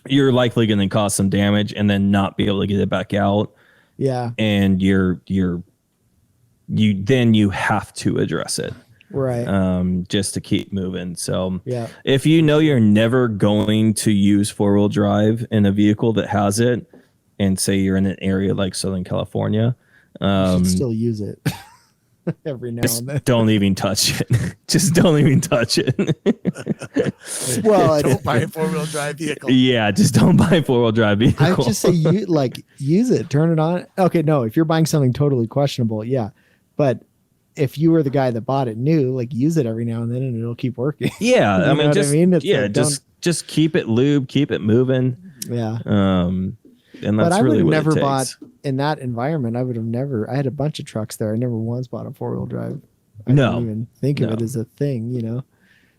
you're likely going to cause some damage and then not be able to get it back out. Yeah. And you have to address it. Right. Just to keep moving. So yeah, if you know you're never going to use four-wheel drive in a vehicle that has it, and say you're in an area like Southern California, you should still use it every now and then. Don't even touch it. Just don't even touch it. Well, don't buy a four-wheel drive vehicle. Yeah, just don't buy a four-wheel drive vehicle. I would just say use it, turn it on. Okay, no, if you're buying something totally questionable, yeah, but if you were the guy that bought it new, like use it every now and then and it'll keep working. Yeah. I mean, It's just keep it lubed, keep it moving. Yeah. And that's really what it takes. Bought in that environment. I had a bunch of trucks there. I never once bought a 4-wheel drive. I didn't even think of it as a thing, you know,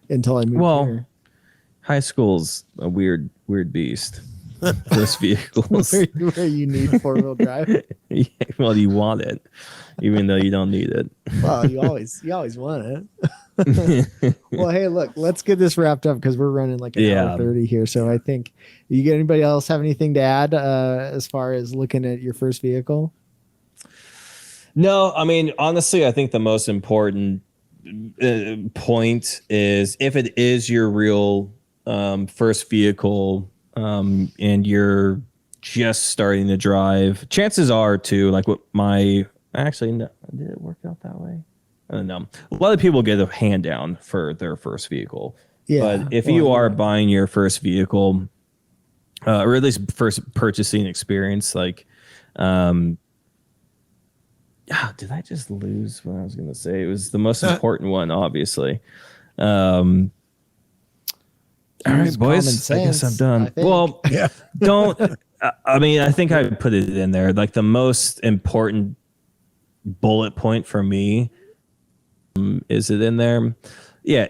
until I moved here. High school's a weird beast. First vehicles where you need 4-wheel drive. Yeah, well, you want it, even though you don't need it. Well, you always want it. Well, hey, look, let's get this wrapped up because we're running like an hour 30 here. So I think anybody else have anything to add as far as looking at your first vehicle? No, I mean, honestly, I think the most important point is if it is your real first vehicle, and you're just starting to drive, chances are too, like did it work out that way? I don't know. A lot of people get a hand down for their first vehicle. Yeah. But if you are buying your first vehicle, or at least first purchasing experience, like, did I just lose what I was going to say? It was the most important one, obviously. All right, boys, I guess I'm done. Well, don't, I mean, I think I put it in there. Like the most important bullet point for me, is it in there? Yeah.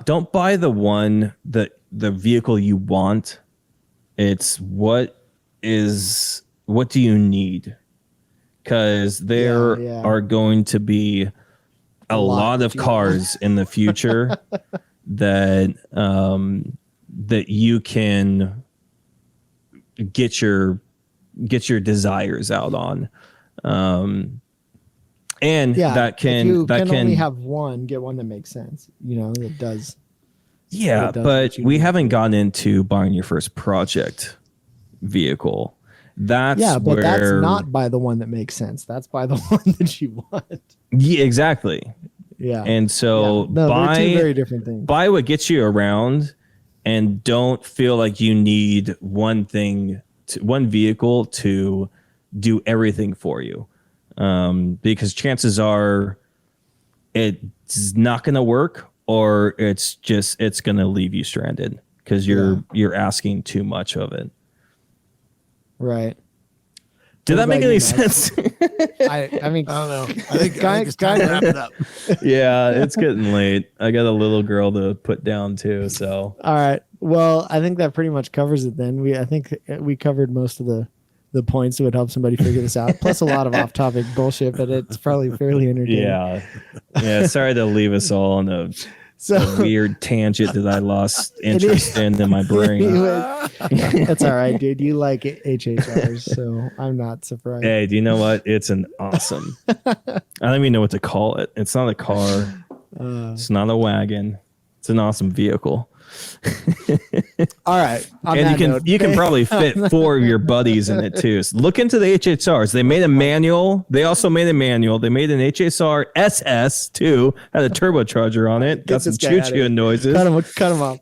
Don't buy the vehicle you want. It's what do you need? Because there are going to be a lot of cars in the future that you can get your desires out on, and that can only have one. Get one that makes sense. You know, that does. Yeah, but we haven't gotten into buying your first project vehicle. That's not by the one that makes sense. That's by the one that you want. Yeah, exactly. Yeah, and so buy two very different things. Buy what gets you around. And don't feel like you need one vehicle to do everything for you, because chances are it's not going to work, or it's going to leave you stranded because you're asking too much of it. Right. Did that make any sense? I mean, I don't know. I think it's time to wrap it up. Yeah, it's getting late. I got a little girl to put down too. So all right. Well, I think that pretty much covers it then. I think we covered most of the points that would help somebody figure this out. Plus a lot of off-topic bullshit, but it's probably fairly entertaining. Yeah. Sorry to leave us all on a weird tangent that I lost interest in my brain. That's all right, dude. You like HHRs, so I'm not surprised. Hey, do you know what? It's an awesome. I don't even know what to call it. It's not a car. It's not a wagon. It's an awesome vehicle. All right. And you can probably fit 4 of your buddies in it too. So look into the HHRs. They made a manual. They also made a manual. They made an HSR SS too. Had a turbocharger on it. Got some choo-choo noises. Cut him off.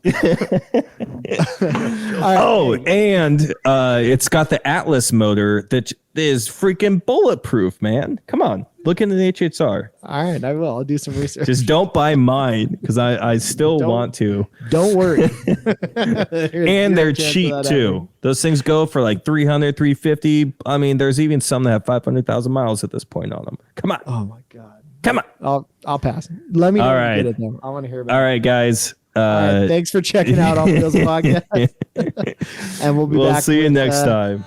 And it's got the Atlas motor that is freaking bulletproof, man. Come on, look into the HHR. All right, I will. I'll do some research. Just don't buy mine because I still want to. Don't worry. And they're cheap too. Those things go for like 300, 350. I mean, there's even some that have 500,000 miles at this point on them. Come on. Oh my God. Come on. I'll pass. Let me know All when you right. get it though. I want to hear about All it. right, guys. All right, thanks for checking out Off Wheels Podcast. And we'll be back. We'll see you with, next time.